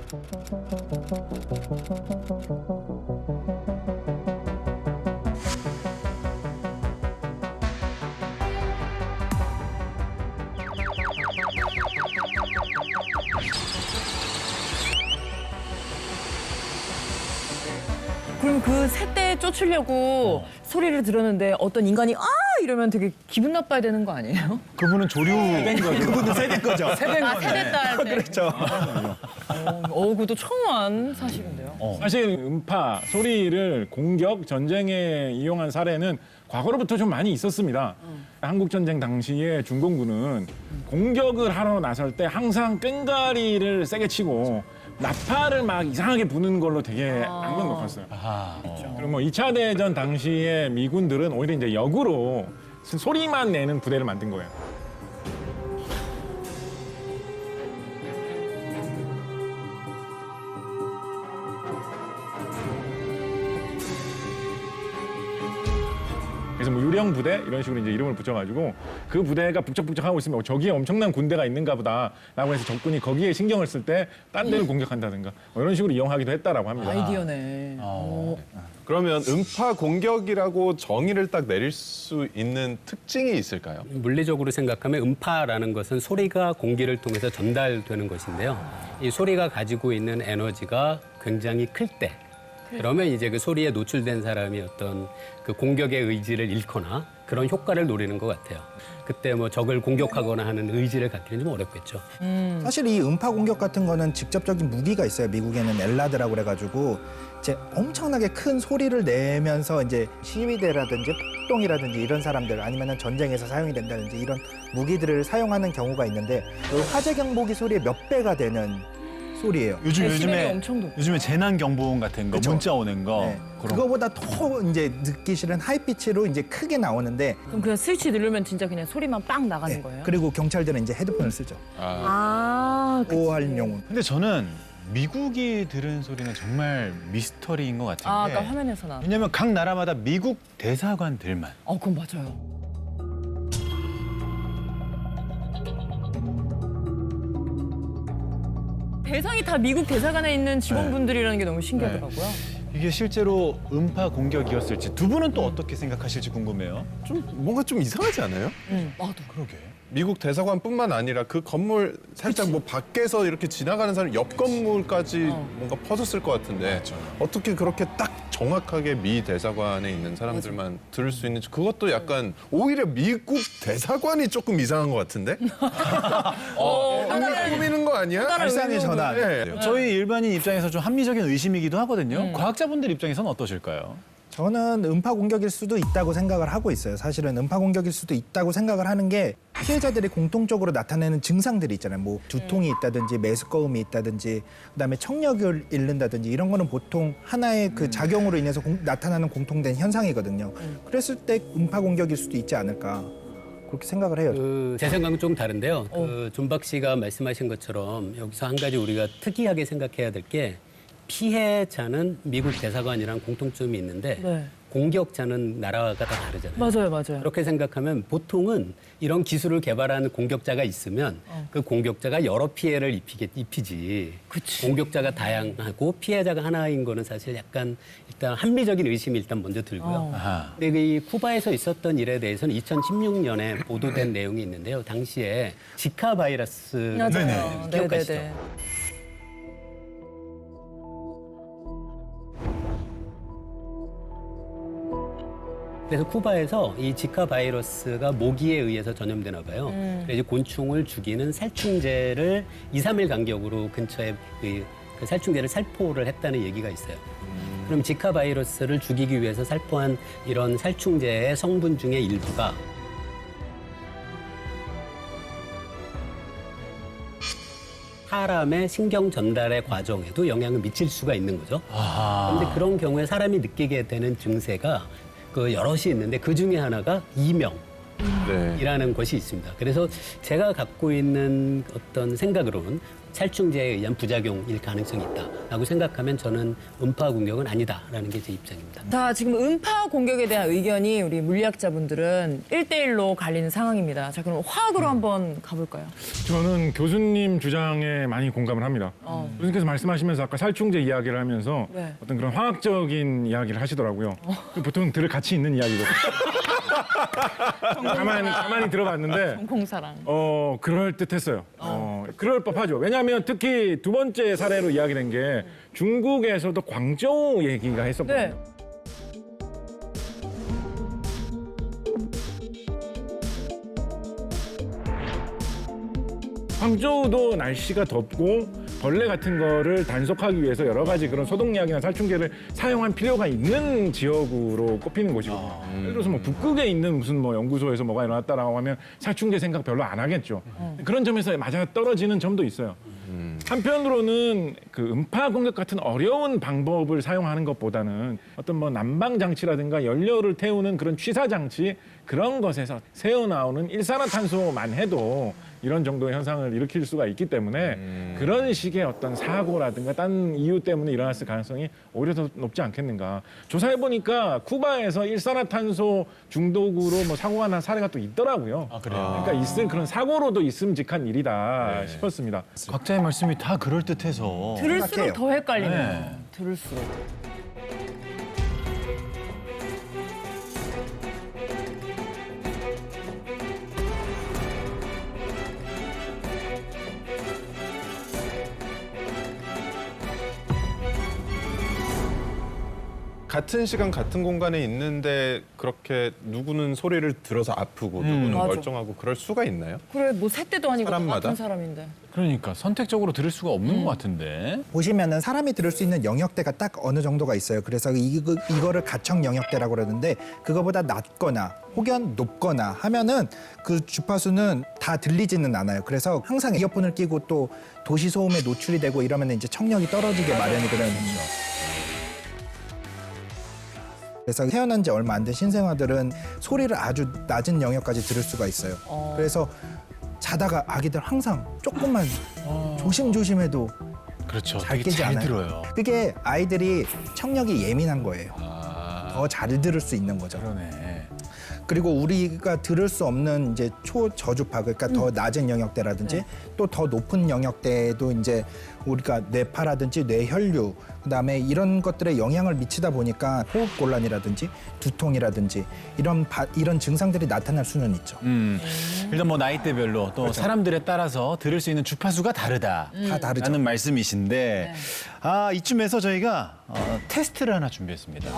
C: 그럼 그 새떼 쫓으려고 소리를 들었는데 어떤 인간이 아 이러면 되게 기분 나빠야 되는 거 아니에요?
D: 그분은 조류
F: 그분은 새떼인 거죠.
C: 아 새떼 딸 때.
F: 그렇죠.
C: 그것도 처음 한 사실인데요.
H: 사실 음파 소리를 공격 전쟁에 이용한 사례는 과거로부터 좀 많이 있었습니다. 한국 전쟁 당시에 중공군은 공격을 하러 나설 때 항상 꽹과리를 세게 치고 나팔을 막 이상하게 부는 걸로 되게 악명 높았어요. 그리고 뭐 2차 대전 당시에 미군들은 오히려 이제 역으로 소리만 내는 부대를 만든 거예요. 그래서 뭐 유령 부대 이런 식으로 이제 이름을 붙여가지고 그 부대가 북적북적하고 있으면 저기에 엄청난 군대가 있는가 보다라고 해서 적군이 거기에 신경을 쓸 때 딴 데를 공격한다든가 뭐 이런 식으로 이용하기도 했다라고 합니다.
C: 아이디어네.
B: 그러면 음파 공격이라고 정의를 딱 내릴 수 있는 특징이 있을까요?
G: 물리적으로 생각하면 음파라는 것은 소리가 공기를 통해서 전달되는 것인데요. 이 소리가 가지고 있는 에너지가 굉장히 클 때 그러면 이제 그 소리에 노출된 사람이 어떤 그 공격의 의지를 잃거나 그런 효과를 노리는 것 같아요. 그때 뭐 적을 공격하거나 하는 의지를 갖기는 좀 어렵겠죠.
F: 사실 이 음파 공격 같은 거는 직접적인 무기가 있어요. 미국에는 엘라드라고 그래가지고 이제 엄청나게 큰 소리를 내면서 이제 시위대라든지 폭동이라든지 이런 사람들 아니면은 전쟁에서 사용이 된다든지 이런 무기들을 사용하는 경우가 있는데 그 화재 경보기 소리의 몇 배가 되는 소리예요.
D: 요즘에 재난 경보음 같은 거,
F: 그쵸?
D: 문자 오는 거.
F: 네.
D: 그런
F: 그거보다 더 이제 듣기 싫은 하이피치로 이제 크게 나오는데
C: 그럼 그냥 스위치 누르면 진짜 그냥 소리만 빵 나가는
F: 네.
C: 거예요?
F: 그리고 경찰들은 이제 헤드폰을 쓰죠. 보호하려고.
D: 근데 저는 미국이 들은 소리는 정말 미스터리인 것 같은 게
C: 아까 화면에서 나.
D: 왜냐면 각 나라마다 미국 대사관들만
C: 그건 맞아요. 대상이 다 미국 대사관에 있는 직원분들이라는 게 너무 신기하더라고요.
D: 이게 실제로 음파 공격이었을지 두 분은 또 어떻게 생각하실지 궁금해요.
B: 좀 뭔가 좀 이상하지 않아요?
C: 나도.
D: 그러게.
B: 미국 대사관뿐만 아니라 그 건물 살짝 뭐 밖에서 이렇게 지나가는 사람 옆 건물까지 뭔가 퍼졌을 것 같은데 어떻게 그렇게 딱 정확하게 미 대사관에 있는 사람들만 들을 수 있는지 그것도 약간 오히려 미국 대사관이 조금 이상한 것 같은데? 꾸미는 거 아니야?
F: 발상의 전환.
B: 네.
D: 저희 일반인 입장에서 좀 합리적인 의심이기도 하거든요. 과학자분들 입장에서는 어떠실까요?
F: 저는 음파 공격일 수도 있다고 생각을 하고 있어요. 사실은 음파 공격일 수도 있다고 생각을 하는 게 피해자들이 공통적으로 나타내는 증상들이 있잖아요. 뭐 두통이 있다든지 메스꺼움이 있다든지 그다음에 청력을 잃는다든지 이런 거는 보통 하나의 그 작용으로 인해서 나타나는 공통된 현상이거든요. 그랬을 때 음파 공격일 수도 있지 않을까 그렇게 생각을 해요.
G: 제 생각은 좀 다른데요. 존박 씨가 말씀하신 것처럼 여기서 한 가지 우리가 특이하게 생각해야 될 게 피해자는 미국 대사관이랑 공통점이 있는데
C: 네.
G: 공격자는 나라가 다 다르잖아요.
C: 맞아요.
G: 그렇게 생각하면 보통은 이런 기술을 개발하는 공격자가 있으면 그 공격자가 여러 피해를 입히지.
C: 그치.
G: 공격자가 다양하고 피해자가 하나인 거는 사실 약간 일단 합리적인 의심이 일단 먼저 들고요. 근데 이 쿠바에서 있었던 일에 대해서는 2016년에 보도된 내용이 있는데요. 당시에 지카 바이러스
C: 맞아요.
G: 기억하시죠?
C: 네네네.
G: 그래서 쿠바에서 이 지카 바이러스가 모기에 의해서 전염되나 봐요. 그래서 곤충을 죽이는 살충제를 2, 3일 간격으로 근처에 그 살충제를 살포를 했다는 얘기가 있어요. 그럼 지카 바이러스를 죽이기 위해서 살포한 이런 살충제의 성분 중에 일부가 사람의 신경 전달의 과정에도 영향을 미칠 수가 있는 거죠. 그런데 그런 경우에 사람이 느끼게 되는 증세가 그 여럿이 있는데 그 중에 하나가 이명이라는 것이 있습니다. 그래서 제가 갖고 있는 어떤 생각으로는 살충제에 의한 부작용일 가능성이 있다라고 생각하면 저는 음파 공격은 아니다라는 게 제 입장입니다.
C: 자, 지금 음파 공격에 대한 의견이 우리 물리학자분들은 1대1로 갈리는 상황입니다. 자, 그럼 화학으로 한번 가볼까요?
H: 저는 교수님 주장에 많이 공감을 합니다. 교수님께서 말씀하시면서 아까 살충제 이야기를 하면서
C: 네.
H: 어떤 그런 화학적인 이야기를 하시더라고요. 보통 들을 가치 있는 이야기거든요. 가만히 들어봤는데
C: 공사랑.
H: 그럴 듯했어요. 그럴 법하죠. 왜냐하면 특히 두 번째 사례로 이야기된 게 중국에서도 광저우 얘기가 했었거든요.
C: 네.
H: 광저우도 날씨가 덥고 벌레 같은 거를 단속하기 위해서 여러 가지 그런 소독약이나 살충제를 사용한 필요가 있는 지역으로 꼽히는 곳이거든요. 예를 들어서 뭐 북극에 있는 무슨 뭐 연구소에서 뭐가 일어났다라고 하면 살충제 생각 별로 안 하겠죠. 그런 점에서 맞아 떨어지는 점도 있어요. 한편으로는 그 음파 공격 같은 어려운 방법을 사용하는 것보다는 어떤 뭐 난방 장치라든가 연료를 태우는 그런 취사 장치 그런 것에서 새어나오는 일산화탄소만 해도 이런 정도의 현상을 일으킬 수가 있기 때문에 그런 식의 어떤 사고라든가 딴 이유 때문에 일어났을 가능성이 오히려 더 높지 않겠는가. 조사해 보니까 쿠바에서 일산화탄소 중독으로 뭐 사고가 난 사례가 또 있더라고요.
D: 그래요?
H: 그러니까 있을 그런 사고로도 있음직한 일이다 싶었습니다.
D: 각자의 말씀이 다 그럴듯해서
C: 들을수록 더 헷갈리네요.
D: 네.
C: 들을수록.
B: 같은 시간 같은 공간에 있는데 그렇게 누구는 소리를 들어서 아프고 누구는
C: 맞아.
B: 멀쩡하고 그럴 수가 있나요?
C: 그래, 뭐 새때도 아니고
B: 사람마다?
C: 같은 사람인데.
D: 그러니까 선택적으로 들을 수가 없는 것 같은데.
F: 보시면은 사람이 들을 수 있는 영역대가 딱 어느 정도가 있어요. 그래서 이거를 가청 영역대라고 그러는데 그거보다 낮거나 혹은 높거나 하면은 그 주파수는 다 들리지는 않아요. 그래서 항상 이어폰을 끼고 또 도시 소음에 노출이 되고 이러면 이제 청력이 떨어지게 마련이거든요. 그래서 태어난 지 얼마 안 된 신생아들은 소리를 아주 낮은 영역까지 들을 수가 있어요. 그래서 자다가 아기들 항상 조금만 조심조심해도
D: 그렇죠.
F: 잘
D: 되게
F: 깨지
D: 잘
F: 않아요.
D: 들어요.
F: 그게 아이들이 청력이 예민한 거예요. 더 잘 들을 수 있는 거죠.
D: 그러네.
F: 그리고 우리가 들을 수 없는 이제 초저주파, 그러니까 더 낮은 영역대라든지 또 더 높은 영역대에도 이제 우리가 뇌파라든지 뇌혈류, 그다음에 이런 것들에 영향을 미치다 보니까 호흡곤란이라든지 두통이라든지 이런 증상들이 나타날 수는 있죠.
D: 일단 뭐 나이대별로 또 사람들에 따라서 들을 수 있는 주파수가 다르다.
F: 다 다르죠.
D: 라는 말씀이신데 이쯤에서 저희가 테스트를 하나 준비했습니다.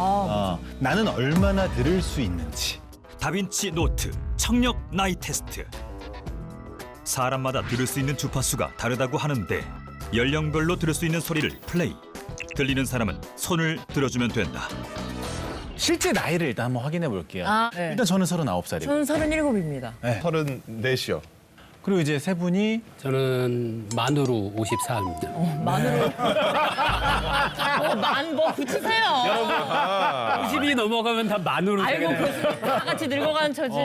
D: 나는 얼마나 들을 수 있는지.
I: 다빈치 노트 청력 나이 테스트. 사람마다 들을 수 있는 주파수가 다르다고 하는데 연령별로 들을 수 있는 소리를 플레이. 들리는 사람은 손을 들어주면 된다.
D: 실제 나이를 일단 한번 확인해 볼게요.
C: 네.
D: 일단 저는 39살이고.
C: 저는 37입니다.
B: 34이요.
D: 그리고 이제 세 분이
G: 저는 만으로 54입니다.
C: 만으로. 뭐 붙이세요.
G: 50이 넘어가면 다 만으로
C: 아이고, 다 같이 늙어가는 처지.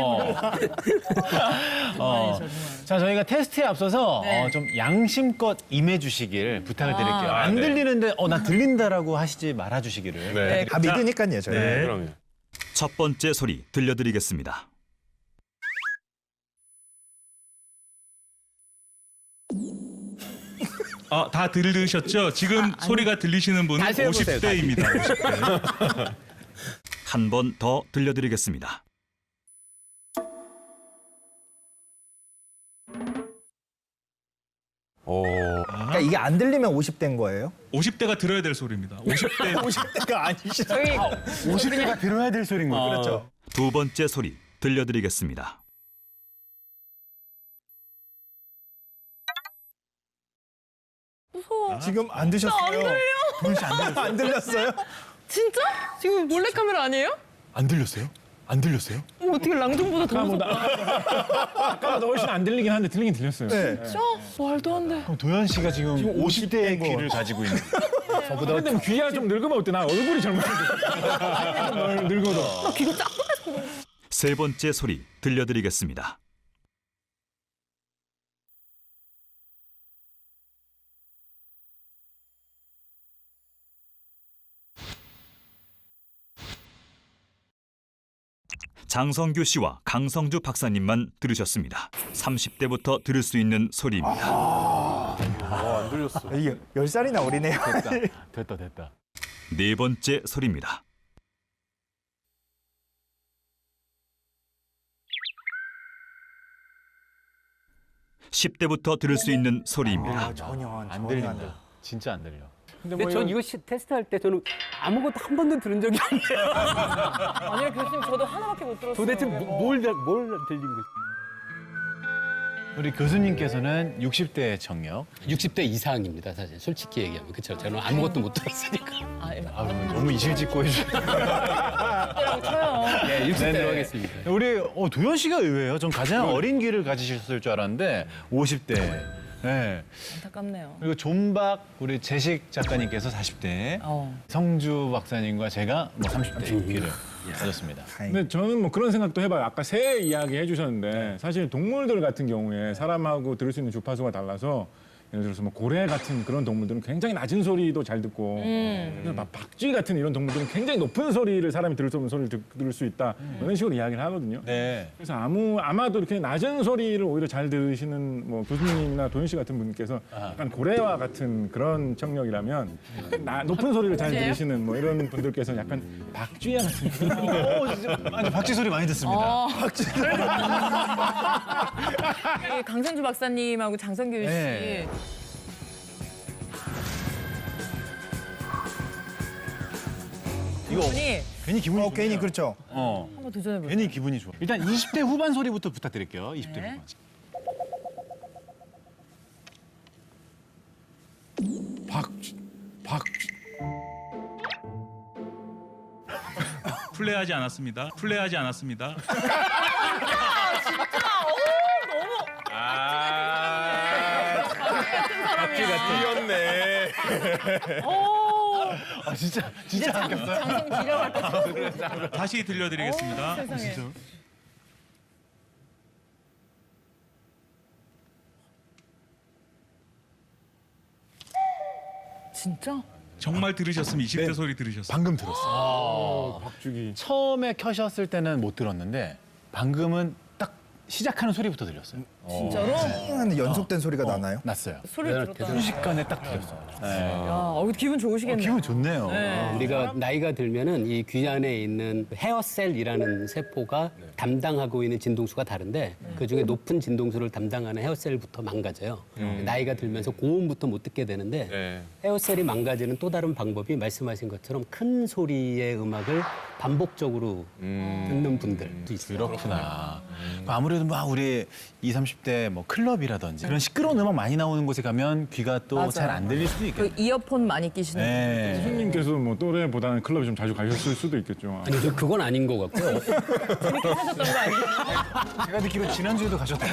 D: 자, 저희가 테스트에 앞서서
C: 네.
D: 좀 양심껏 임해주시길 부탁을 드릴게요. 안
B: 네.
D: 들리는데 나 들린다라고 하시지 말아주시기를.
B: 네.
F: 다 믿으니까요, 저희.
B: 네, 그럼요.
I: 첫 번째 소리 들려드리겠습니다.
M: 다 들으셨죠? 지금 소리가 들리시는 분은
D: 다시 해보세요,
M: 50대입니다. 50대.
I: 한 번 더 들려드리겠습니다.
F: 그러니까 이게 안 들리면 50대인 거예요?
M: 50대가 들어야 될 소리입니다. 50대
F: 50대가 아니시죠?
C: 저희
D: 50대가 들어야 될 소리인 거예요.
F: 그렇죠.
I: 두 번째 소리 들려드리겠습니다.
C: 무서워.
F: 지금 안 드셨어요?
C: 안 들려.
D: 도현 씨안 들렸어요?
F: 안 들렸어요?
C: 진짜? 지금 몰래카메라 아니에요?
D: 안 들렸어요? 안 들렸어요?
C: 어떻게 랑종보다 더 무섭다.
H: 아까보다 훨씬 안 들리긴 한데 들리긴 들렸어요.
F: 네.
C: 진짜? 말도 안 돼.
D: 그럼 도현 씨가 지금 50대의 귀를 가지고 있는.
H: 근데 귀가 좀 늙으면 어때? 나 얼굴이 젊은데. 늙어도.
C: 나 귀가 짝짝해서.
I: 세 번째 소리 들려드리겠습니다. 장성규 씨와 강성주 박사님만 들으셨습니다. 30대부터 들을 수 있는 소리입니다.
B: 안 들렸어.
F: 이게 10살이나 어리네요.
D: 됐다.
I: 네 번째 소리입니다. (10대부터) 들을 수 있는 소리입니다.
F: 전혀
D: 안 들린다. 진짜 안 들려.
G: 근데 전 이거 테스트할 때 저는 아무것도 한 번도 들은 적이 없네요.
C: 아니요, 교수님, 저도 하나밖에 못 들었어요.
G: 도대체 뭘 들린 거지?
D: 우리 교수님께서는 60대 청력.
G: 60대 이상입니다, 사실. 솔직히 얘기하면. 그렇죠. 저는 아무것도 못 들었으니까.
D: 아, 너무 이실직고 해주시네.
C: 라고 쳐요.
G: 네, 60대로 하겠습니다.
D: 우리 도현 씨가 의외예요. 전 가장 어린 귀를 가지셨을 줄 알았는데 50대. 네.
C: 안타깝네요.
D: 그리고 존박 우리 재식 작가님께서 40대, 성주 박사님과 제가 뭐 30대 귀를 가졌습니다.
H: 근데 저는 뭐 그런 생각도 해봐요. 아까 새 이야기 해주셨는데 사실 동물들 같은 경우에 사람하고 들을 수 있는 주파수가 달라서 예를 들어서 뭐 고래 같은 그런 동물들은 굉장히 낮은 소리도 잘 듣고 막 박쥐 같은 이런 동물들은 굉장히 높은 소리를 사람이 들을 수 없는 소리를 들을 수 있다 이런 식으로 이야기를 하거든요.
D: 네.
H: 그래서 아마도 이렇게 낮은 소리를 오히려 잘 들으시는 뭐 교수님이나 도현 씨 같은 분께서 약간 고래와 같은 그런 청력이라면 높은 소리를 잘 들으시는 뭐 이런 분들께서 약간 박쥐야 같은
D: 진짜 아니, 박쥐 소리 많이 듣습니다.
C: 강성주 박사님하고 장성규 씨.
D: 네. 이거 괜히 기분이 좋네요.
F: 괜히 그렇죠.
C: 한번 도전해보세요.
D: 괜히 기분이 좋아. 일단 20대 후반 소리부터 부탁드릴게요. 20대
C: 네.
D: 후반.
H: 박쥐.
M: 플레이하지 않았습니다. 플레이하지 않았습니다.
C: 박쥐 같은
B: 이겼네.
D: 아 진짜 바뀌었어요?
C: 장성 지려갈 것 같아.
M: 다시 들려드리겠습니다.
C: 세상에. 진짜?
M: 정말 들으셨으면 20대 소리 들으셨어요.
D: 방금 들었어요.
H: 박쥐기.
D: 처음에 켜셨을 때는 못 들었는데 방금은 딱 시작하는 소리부터 들렸어요.
C: 진짜로?
F: 하는 연속된 소리가 나나요?
D: 났어요.
C: 소리 들었다.
D: 순식간에 딱 들렸어요.
C: 야, 기분 좋으시겠네요.
D: 기분 좋네요.
C: 네.
G: 우리가 나이가 들면은 이 귀 안에 있는 헤어셀이라는 세포가 담당하고 있는 진동수가 다른데 그중에 높은 진동수를 담당하는 헤어셀부터 망가져요. 나이가 들면서 고음부터 못 듣게 되는데
B: 네.
G: 헤어셀이 망가지는 또 다른 방법이 말씀하신 것처럼 큰 소리의 음악을 반복적으로 듣는 분들도 있어요.
D: 그렇구나. 아무래도 막 우리 20, 30대 뭐 클럽이라든지 그런 시끄러운 음악 많이 나오는 곳에 가면 귀가 또 잘 안 들릴 수도 있겠네요.
C: 그 이어폰 많이 끼시는
D: 네.
H: 교수님께서 뭐 또래보다는 클럽에 좀 자주 가셨을 수도 있겠죠.
G: 아니, 그건 아닌 것 같고요.
C: 재밌게 사셨던 거 아니에요?
D: 제가 듣기로 지난주에도 가셨다고.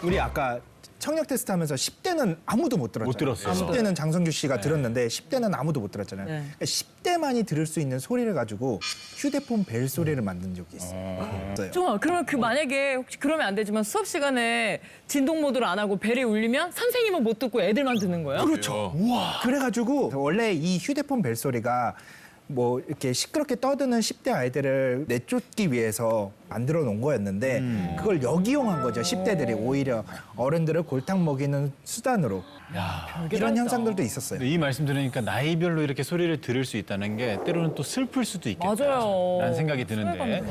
F: 우리 아까 청력 테스트 하면서 10대는 아무도 못 들었잖아요.
D: 못 들었어요.
F: 10대는 장성규 씨가 들었는데 10대는 아무도 못 들었잖아요.
C: 네.
F: 그러니까 10대만이 들을 수 있는 소리를 가지고 휴대폰 벨 소리를 만든 적이 있어요.
C: 좋아. 그러면 만약에 혹시 그러면 안 되지만 수업 시간에 진동 모드를 안 하고 벨이 울리면 선생님은 못 듣고 애들만 듣는 거예요?
F: 그렇죠. 우와. 그래가지고 원래 이 휴대폰 벨 소리가 뭐 이렇게 시끄럽게 떠드는 10대 아이들을 내쫓기 위해서 만들어 놓은 거였는데 그걸 역이용한 거죠. 10대들이 오히려 어른들을 골탕 먹이는 수단으로. 이런 현상들도 있었어요.
D: 이 말씀 들으니까 나이별로 이렇게 소리를 들을 수 있다는 게 때로는 또 슬플 수도 있겠다.
C: 맞아요.
D: 라는 생각이 드는데.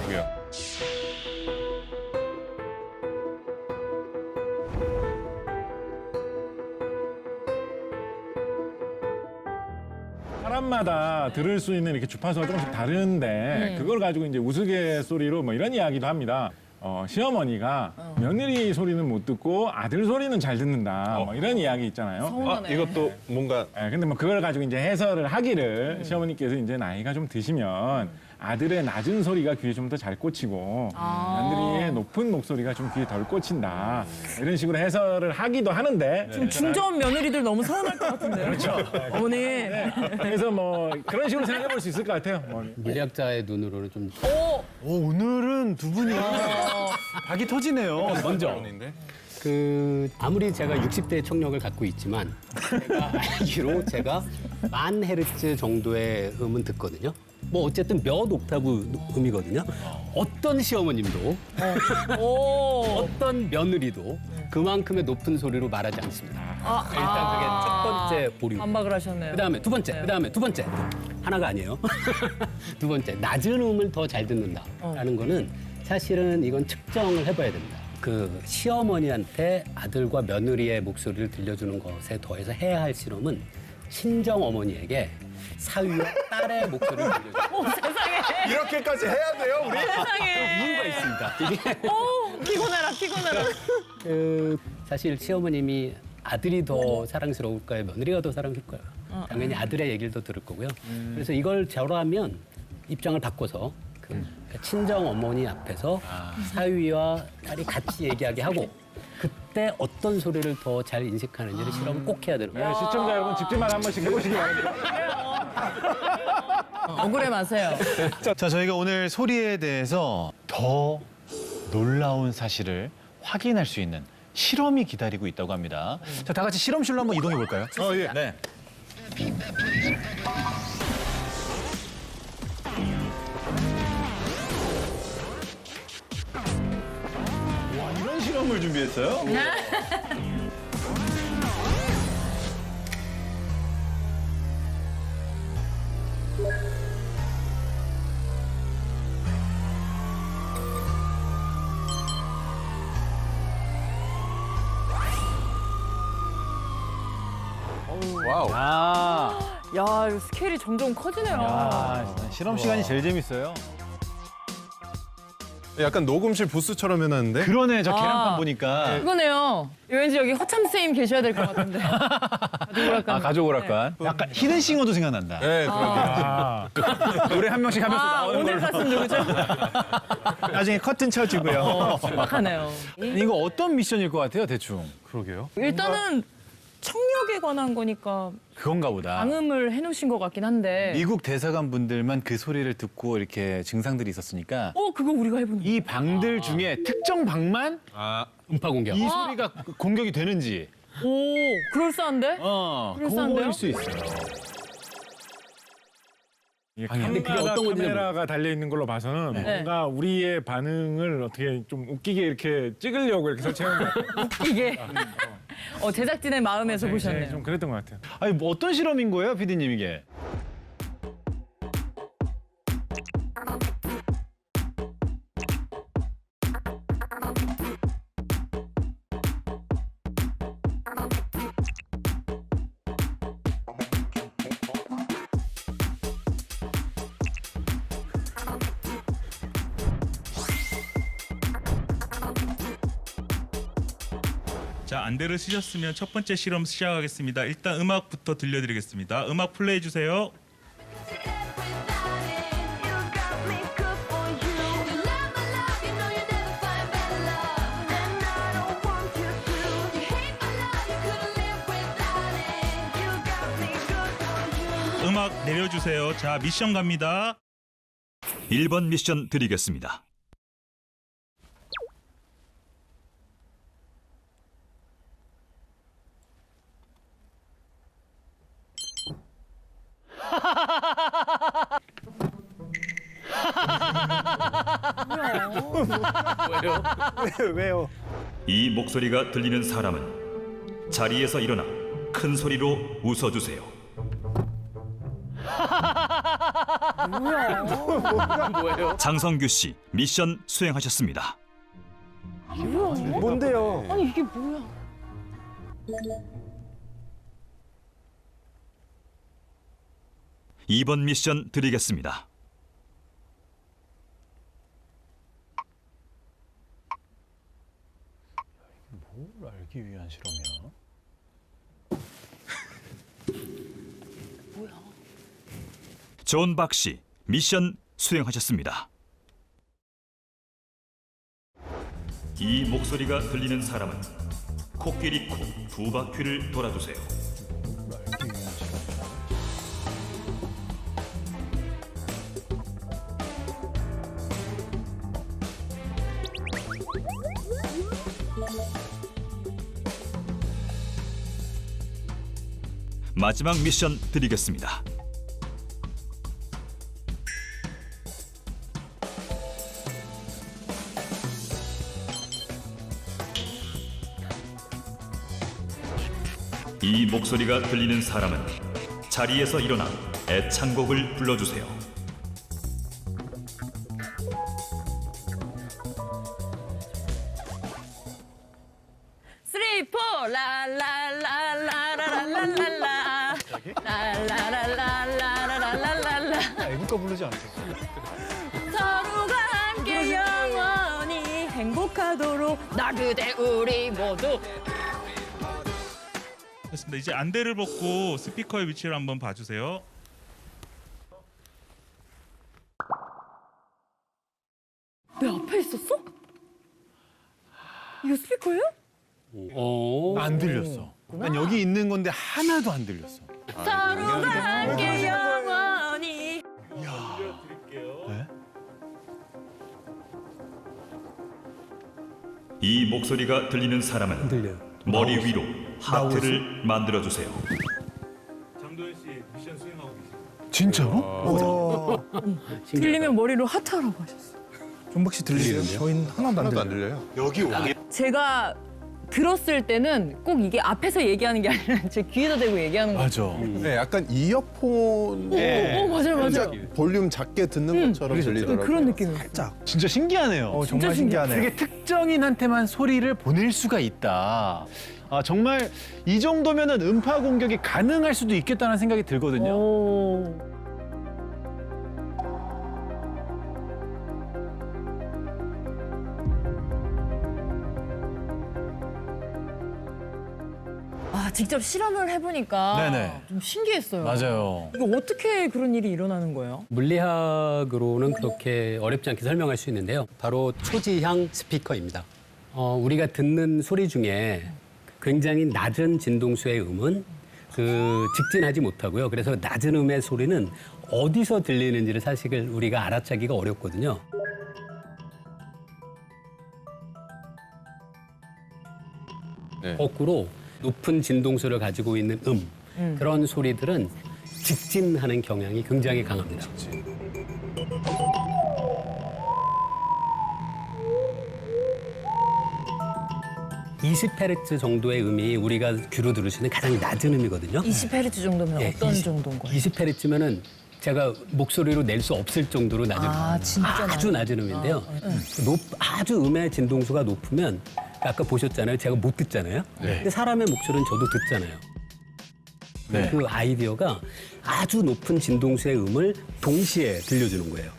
H: 사람마다 들을 수 있는 이렇게 주파수가 조금씩 다른데 그걸 가지고 이제 우스갯소리로 뭐 이런 이야기도 합니다. 시어머니가 며느리 소리는 못 듣고 아들 소리는 잘 듣는다. 뭐 이런 이야기 있잖아요.
C: 서운하네.
B: 이것도 뭔가
H: 근데 뭐 그걸 가지고 이제 해설을 하기를 시어머니께서 이제 나이가 좀 드시면 아들의 낮은 소리가 귀에 좀 더 잘 꽂히고 며느리의 높은 목소리가 좀 귀에 덜 꽂힌다. 이런 식으로 해설을 하기도 하는데
C: 지금 중저음 며느리들 너무 서운할 것 같은데요. 그렇죠. 어머니.
H: 그래서 뭐 그런 식으로 생각해 볼 수 있을 것 같아요. 뭐.
G: 물리학자의 눈으로는 좀
D: 오늘은 두 분이 박이 터지네요.
G: 먼저
B: 그런데
G: 아무리 제가 60대의 청력을 갖고 있지만 제가 알기로 제가 1000헤르츠 정도의 음은 듣거든요. 뭐 어쨌든 몇 옥타브 음이거든요. 어떤 시어머님도 어떤 며느리도 그만큼의 높은 소리로 말하지 않습니다. 일단 그게 첫 번째 보류.
C: 반박을 하셨네요.
G: 그다음에 두 번째, 그다음에 두 번째. 하나가 아니에요. 두 번째, 낮은 음을 더 잘 듣는다라는 거는 사실은 이건 측정을 해봐야 됩니다. 그 시어머니한테 아들과 며느리의 목소리를 들려주는 것에 더해서 해야 할 실험은 친정 어머니에게 사위와 딸의 목소리를 들려줘요.
C: 세상에.
B: 이렇게까지 해야 돼요, 우리?
C: 세상에.
G: 이유가 있습니다. 이게
C: 피곤해라.
G: 사실 시어머님이 아들이 더 사랑스러울까요? 며느리가 더 사랑스러울까요? 당연히 아들의 얘기를 더 들을 거고요. 그래서 이걸 저라면 입장을 바꿔서 그러니까 친정 어머니 앞에서 사위와 딸이 같이 얘기하게 하고 그때 어떤 소리를 더 잘 인식하는지를 실험을 꼭 해야 되는 거예요.
H: 시청자 여러분 집집마다 한 번씩 해보시기 바랍니다.
C: 억울해 마세요.
D: 자, 저희가 오늘 소리에 대해서 더 놀라운 사실을 확인할 수 있는 실험이 기다리고 있다고 합니다. 자, 다 같이 실험실로 한번 이동해 볼까요?
B: 예.
D: 네. 와, 이런 실험을 준비했어요?
B: 와우.
D: 아,
C: 야, 이거 스케일이 점점 커지네요.
D: 실험 시간이 제일 재밌어요.
B: 약간 녹음실 부스처럼 해놨는데.
D: 그러네, 저 계란판 보니까.
C: 그거네요. 왠지 여기 허참 선생님 계셔야 될 것 같은데.
D: 가족 오락관. 약간 히든싱어도 생각난다.
B: 네, 그러게.
D: 노래 한 명씩 하면서 나오는
C: 오늘
D: 걸로.
C: 가수는 누구죠?
F: 나중에 커튼 쳐주고요.
C: 신박하네요.
D: 이거 어떤 미션일 것 같아요, 대충? 그러게요.
C: 일단은 청력에 관한 거니까
D: 그건가 보다.
C: 방음을 해놓으신 것 같긴 한데.
D: 미국 대사관 분들만 그 소리를 듣고 이렇게 증상들이 있었으니까
C: 그거 우리가 해보는
D: 이 방들 중에 특정 방만
G: 음파 공격.
D: 이 소리가 공격이 되는지
C: 오, 그럴싸한데? 그럴싸한데요?
D: 그거일 수 있어요.
G: 근데 그게 어떤 건지
H: 카메라가 달려 있는 걸로 봐서는 뭔가 우리의 반응을 어떻게 좀 웃기게 이렇게 찍으려고 이렇게 설치한 것 같아요.
C: 이게 제작진의 마음에서 보셨네요.
H: 좀 그랬던 것 같아요.
D: 아니 뭐 어떤 실험인 거예요, PD님 이게?
M: 자, 안대를 쓰셨으면 첫 번째 실험 시작하겠습니다. 일단 음악부터 들려드리겠습니다. 음악 플레이 주세요. 음악 내려주세요. 자, 미션 갑니다.
I: 1번 미션 드리겠습니다.
F: 왜요?
I: 이 목소리가 들리는 사람은 자리에서 일어나 큰 소리로 웃어주세요.
G: 뭐예요?
I: 장성규 씨 미션 수행하셨습니다.
F: 뭔데요?
C: 아니 이게 뭐야?
I: 2번 미션 드리겠습니다.
D: 뭘 알기 위한 실험이야?
I: 존 박 씨, 미션 수행하셨습니다. 이 목소리가 들리는 사람은 코끼리 코 2바퀴를 돌아주세요.
D: 알기 위한 실험이야?
I: 마지막 미션 드리겠습니다. 이 목소리가 들리는 사람은 자리에서 일어나 애창곡을 불러주세요.
C: 쓰리 포 라라라라라라라라라 라라라라라라라라라
D: 애국가 부르지 않죠?
C: 서로가 함께 영원히 행복하도록 나 그대 우리 모두.
M: 됐습니다. 이제 안대를 벗고 스피커의 위치를 한번 봐주세요.
C: 내 앞에 있었어? 이거 스피커예요?
D: 안 들렸어. 난 여기 있는 건데 하나도 안 들렸어.
C: 서로가 함께 영원히.
D: 네?
I: 이 목소리가 들리는 사람은
G: 들려요.
I: 머리 위로 하트를 만들어주세요.
M: 장도연 씨 미션 수행하고 계십니다.
D: 진짜로?
C: 들리면 머리로 하트하라고 하셨어.
F: 존박 씨 들리세요? 저희는 하나도 안 들려요.
B: 여기 오기
C: 제가 들었을 때는 꼭 이게 앞에서 얘기하는 게 아니라 제 귀에다 대고 얘기하는 거.
D: 맞아.
B: 네, 약간 이어폰
C: 맞아요.
B: 볼륨 작게 듣는 것처럼 들리더라고요.
C: 그런 느낌이에요.
F: 살짝.
D: 진짜 신기하네요.
F: 정말 신기하네요.
D: 되게 특정인한테만 소리를 보낼 수가 있다. 아, 정말 이 정도면은 음파 공격이 가능할 수도 있겠다는 생각이 들거든요.
C: 오. 아, 직접 실험을 해보니까
D: 네네.
C: 좀 신기했어요.
D: 맞아요.
C: 이거 어떻게 그런 일이 일어나는 거예요?
G: 물리학으로는 그렇게 어렵지 않게 설명할 수 있는데요. 바로 초지향 스피커입니다. 우리가 듣는 소리 중에 굉장히 낮은 진동수의 음은 직진하지 못하고요. 그래서 낮은 음의 소리는 어디서 들리는지를 사실 우리가 알아차기가 어렵거든요.
B: 네.
G: 거꾸로 높은 진동수를 가지고 있는 그런 소리들은 직진하는 경향이 굉장히 강합니다. 20Hz 정도의 음이 우리가 귀로 들을 수 있는 가장 낮은 음이거든요.
C: 20Hz 정도면
G: 네,
C: 어떤 정도인 거예요?
G: 20Hz면은 제가 목소리로 낼 수 없을 정도로 낮은
C: 아, 진짜
G: 아주 낮은 음인데요. 아주 음의 진동수가 높으면 아까 보셨잖아요. 제가 못 듣잖아요. 근데 사람의 목소리는 저도 듣잖아요.
D: 네.
G: 그 아이디어가 아주 높은 진동수의 음을 동시에 들려주는 거예요.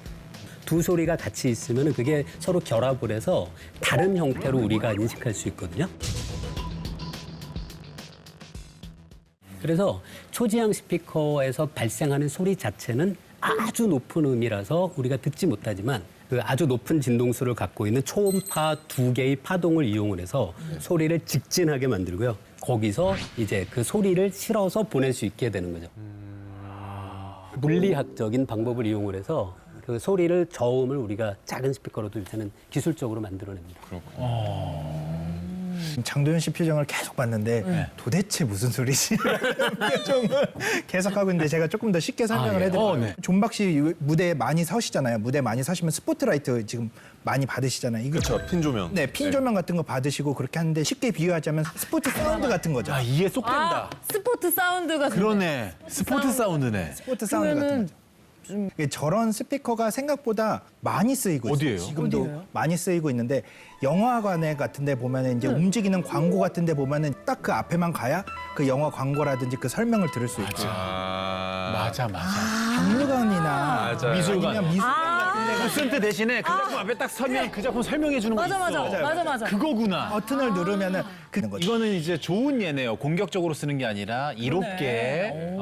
G: 두 소리가 같이 있으면 그게 서로 결합을 해서 다른 형태로 우리가 인식할 수 있거든요. 그래서 초지향 스피커에서 발생하는 소리 자체는 아주 높은 음이라서 우리가 듣지 못하지만 그 아주 높은 진동수를 갖고 있는 초음파 2개의 파동을 이용을 해서 소리를 직진하게 만들고요. 거기서 이제 그 소리를 실어서 보낼 수 있게 되는 거죠. 물리학적인 방법을 이용을 해서 그 소리를 저음을 우리가 작은 스피커로 들 때는 기술적으로 만들어냅니다.
F: 장도연 씨 표정을 계속 봤는데 도대체 무슨 소리지? 표정을 계속 하고 있는데 제가 조금 더 쉽게 설명을 해드릴게요. 존박 씨 무대에 많이 서시잖아요. 무대에 많이 서시면 스포트라이트 지금 많이 받으시잖아요. 이거
B: 그렇죠. 핀 조명.
F: 네, 핀 조명 같은 거 받으시고 그렇게 하는데 쉽게 비유하자면 스포츠 사운드 같은 거죠.
D: 아, 이해 쏙 된다.
C: 스포트 사운드가
D: 그러네. 스포츠 사운드네.
F: 스포츠 사운드 같은 거죠. 저런 스피커가 생각보다 많이 쓰이고
D: 어디예요?
F: 있어요. 지금도 많이 쓰이고 있는데 영화관에 같은 데 보면은 이제 움직이는 광고 같은 데 보면은 딱 그 앞에만 가야 그 영화 광고라든지 그 설명을 들을 수 있죠.
D: 맞아.
F: 박물관이나
B: 맞아요.
D: 미술관.
F: 아니면 미술관 같은 데 가서
D: 퍼센트 대신에 그 작품 앞에 딱 서면 그 작품 설명해 주는 거 있어.
C: 맞아.
D: 그거구나.
F: 버튼을 누르면은 그런 거죠.
D: 이거는 이제 좋은 예네요. 공격적으로 쓰는 게 아니라 이롭게.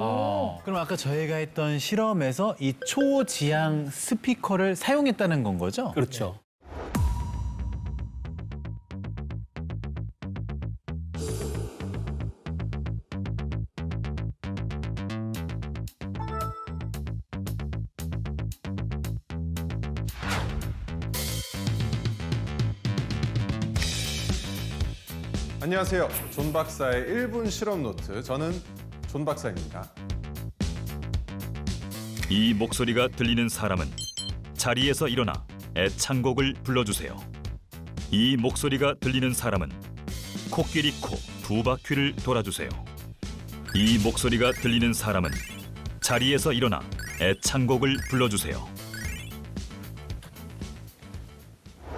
D: 그럼 아까 저희가 했던 실험에서 이 초지향 스피커를 사용했다는 건 거죠?
G: 그렇죠.
B: 안녕하세요. 존 박사의 1분 실험 노트. 저는 존 박사입니다.
I: 이 목소리가 들리는 사람은 자리에서 일어나 애창곡을 불러주세요. 이 목소리가 들리는 사람은 코끼리 코 두 바퀴를 돌아주세요. 이 목소리가 들리는 사람은 자리에서 일어나 애창곡을 불러주세요.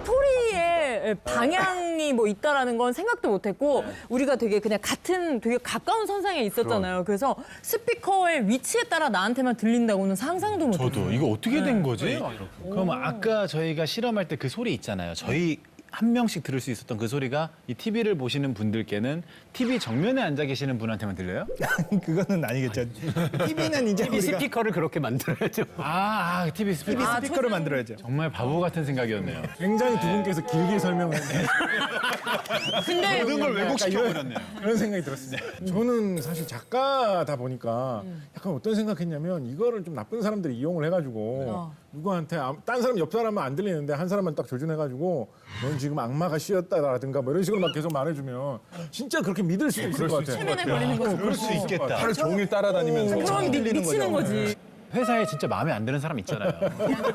C: 소리의 방향이 뭐 있다라는 건 생각도 못했고 우리가 되게 그냥 같은 되게 가까운 선상에 있었잖아요. 그래서 스피커의 위치에 따라 나한테만 들린다고는 상상도 못했어요.
D: 저도 이거 어떻게 된 거지? 그럼 아까 저희가 실험할 때 그 소리 있잖아요. 저희 한 명씩 들을 수 있었던 그 소리가 이 TV를 보시는 분들께는 TV 정면에 앉아 계시는 분한테만 들려요?
F: 그거는 아니겠죠. TV는 이제
G: TV
F: 우리가
G: 스피커를 그렇게 만들어야죠.
D: TV 스피커.
F: TV 스피커를 만들어야죠.
D: 정말 바보 같은 생각이었네요.
H: 굉장히 두 분께서 길게 설명을 했는데
C: 근데
D: 모든 걸 왜곡시켜버렸네요.
H: 그런 생각이 들었습니다. 저는 사실 작가다 보니까 약간 어떤 생각했냐면 이거를 좀 나쁜 사람들이 이용을 해가지고 누구한테 딴 사람 옆 사람은 안 들리는데 한 사람만 딱 조준해가지고 넌 지금 악마가 씌었다라든가 뭐 이런 식으로 막 계속 말해주면 진짜 그렇게 믿을 수도 있을 것 같아요.
C: 최면에 걸리는 거죠.
D: 그럴 수 있겠다.
B: 하루 종일 따라다니면서
C: 그럼 미치는 거지.
D: 회사에 진짜 마음에 안 드는 사람 있잖아요.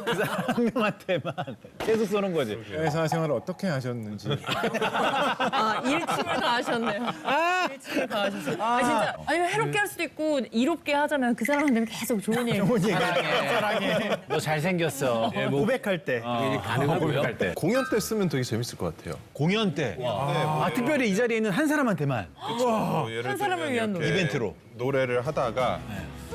D: 그 사람 한 명한테만 계속 쏘는 거지.
H: 회사 생활을 어떻게 하셨는지.
C: 일침을 다 하셨네요. 일침을 다 하셨어요. 진짜 아니면 해롭게 할 수도 있고 이롭게 하자면 그 사람한테는 계속 좋은 얘기.
D: 사랑해. 너 잘생겼어.
F: 고백할 때.
G: 가능하고요.
D: 고백할 때.
B: 공연 때 쓰면 되게 재밌을 것 같아요.
D: 공연 때. 특별히 이 자리에 있는 한 사람한테만.
B: 뭐 예를
C: 한 사람을
B: 들면
C: 위한
B: 이렇게
C: 노래.
D: 이벤트로.
B: 노래를 하다가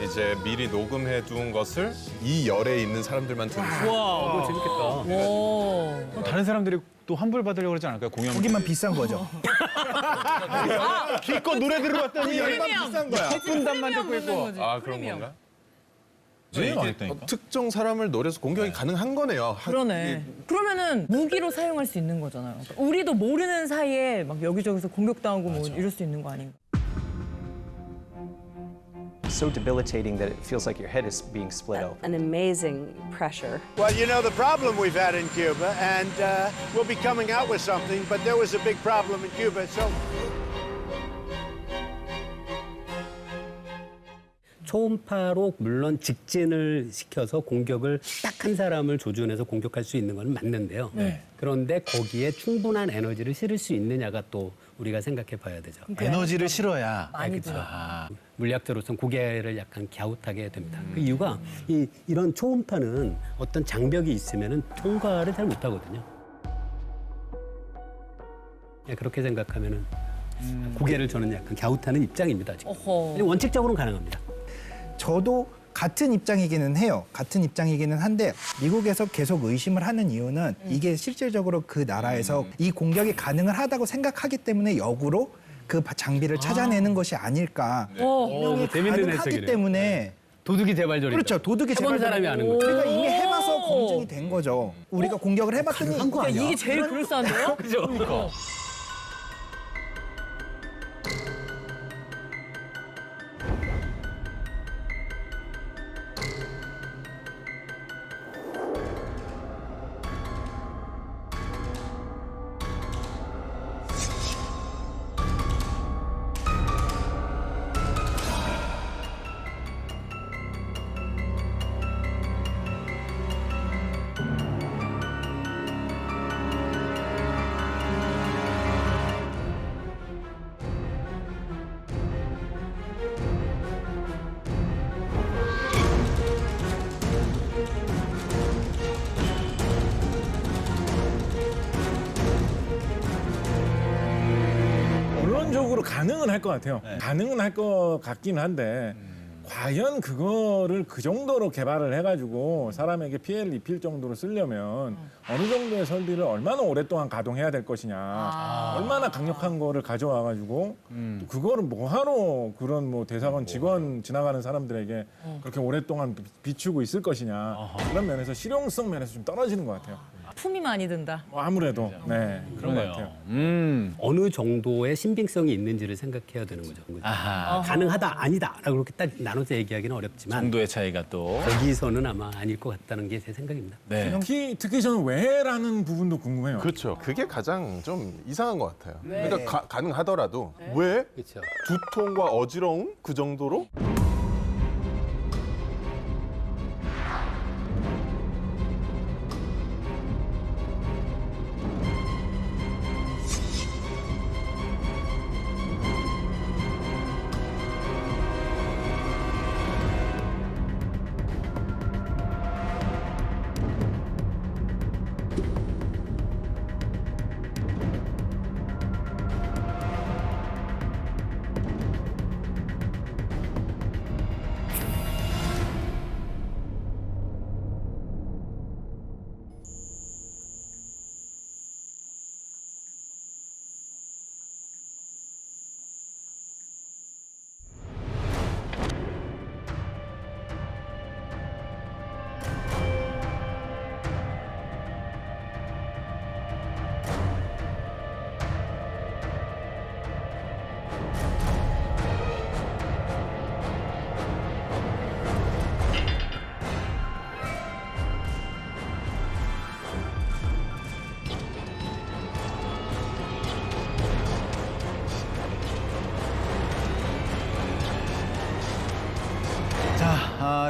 B: 이제 미리 녹음해 둔 것을 이 열에 있는 사람들만 들을 수 있어요.
G: 와, 재밌겠다.
C: 오.
D: 다른 사람들이 또 환불 받으려고 그러지 않을까요? 공연.
F: 거기만 비싼 거죠.
D: 기껏 노래 들어봤더니
F: 열만 비싼 거야.
D: 분단만 듣고 있고.
B: 아 그런 건가?
D: 제일
B: 이게
D: 많았다니까.
B: 특정 사람을 노려서 공격이 가능한 거네요.
C: 그러네. 그러면은 무기로 사용할 수 있는 거잖아요. 그러니까 우리도 모르는 사이에 막 여기저기서 공격당하고 뭐 이럴 수 있는 거 아닌가?
N: So debilitating that it feels like your head is being split open.
L: An amazing pressure.
O: Well, you know the problem we've had in Cuba, and we'll be coming out with something, but there was a big problem in Cuba, so...
G: 초음파로 물론 직진을 시켜서 공격을 딱 한 사람을 조준해서 공격할 수 있는 건 맞는데요. 그런데 거기에 충분한 에너지를 실을 수 있느냐가 또 우리가 생각해 봐야 되죠.
D: 에너지를 실어야.
C: 많이 들어.
G: 물리학자로서는 고개를 약간 갸웃하게 됩니다. 그 이유가 이런 초음파는 어떤 장벽이 있으면 통과를 잘 못하거든요. 그렇게 생각하면 고개를 저는 약간 갸웃하는 입장입니다. 지금. 원칙적으로는 가능합니다.
F: 저도 같은 입장이기는 해요. 같은 입장이기는 한데 미국에서 계속 의심을 하는 이유는 이게 실질적으로 그 나라에서 이 공격이 가능을 하다고 생각하기 때문에 역으로 그 장비를 찾아내는 것이 아닐까. 분명히
G: 재밌는
F: 가능하기
G: 해석이네요.
F: 때문에
G: 도둑이 재발절이다.
F: 그렇죠. 도둑이
G: 해본 사람이 아는 거죠.
F: 우리가 이미 해봐서 검증이 된 거죠. 우리가 공격을 해봤더니
C: 그러니까 이게 제일 그럴싸한데요?
G: 그죠?
H: 원론적으로 가능은 할 것 같아요. 가능은 할 것 같긴 한데 과연 그거를 그 정도로 개발을 해가지고 사람에게 피해를 입힐 정도로 쓰려면 어느 정도의 설비를 얼마나 오랫동안 가동해야 될 것이냐, 얼마나 강력한 거를 가져와가지고 또 그거를 뭐하러 그런 뭐 대사관 직원 지나가는 사람들에게 그렇게 오랫동안 비추고 있을 것이냐, 그런 면에서 실용성 면에서 좀 떨어지는 것 같아요.
C: 품이 많이 든다.
H: 뭐 아무래도 네 그런 것 같아요.
G: 어느 정도의 신빙성이 있는지를 생각해야 되는 거죠.
D: 아하.
G: 가능하다, 아니다라고 그렇게 딱 나눠서 얘기하기는 어렵지만
D: 정도의 차이가 또.
G: 거기서는 아마 아닐 것 같다는 게 제 생각입니다.
D: 네.
H: 특히 저는 왜라는 부분도 궁금해요.
B: 그렇죠. 그게 가장 좀 이상한 것 같아요. 그러니까 가능하더라도 왜
G: 그렇죠.
B: 두통과 어지러움 그 정도로?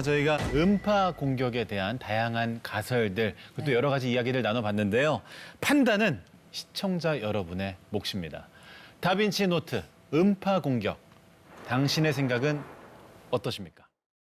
D: 저희가 음파 공격에 대한 다양한 가설들, 그리고 또 여러 가지 이야기를 나눠봤는데요. 판단은 시청자 여러분의 몫입니다. 다빈치 노트, 음파 공격. 당신의 생각은 어떠십니까?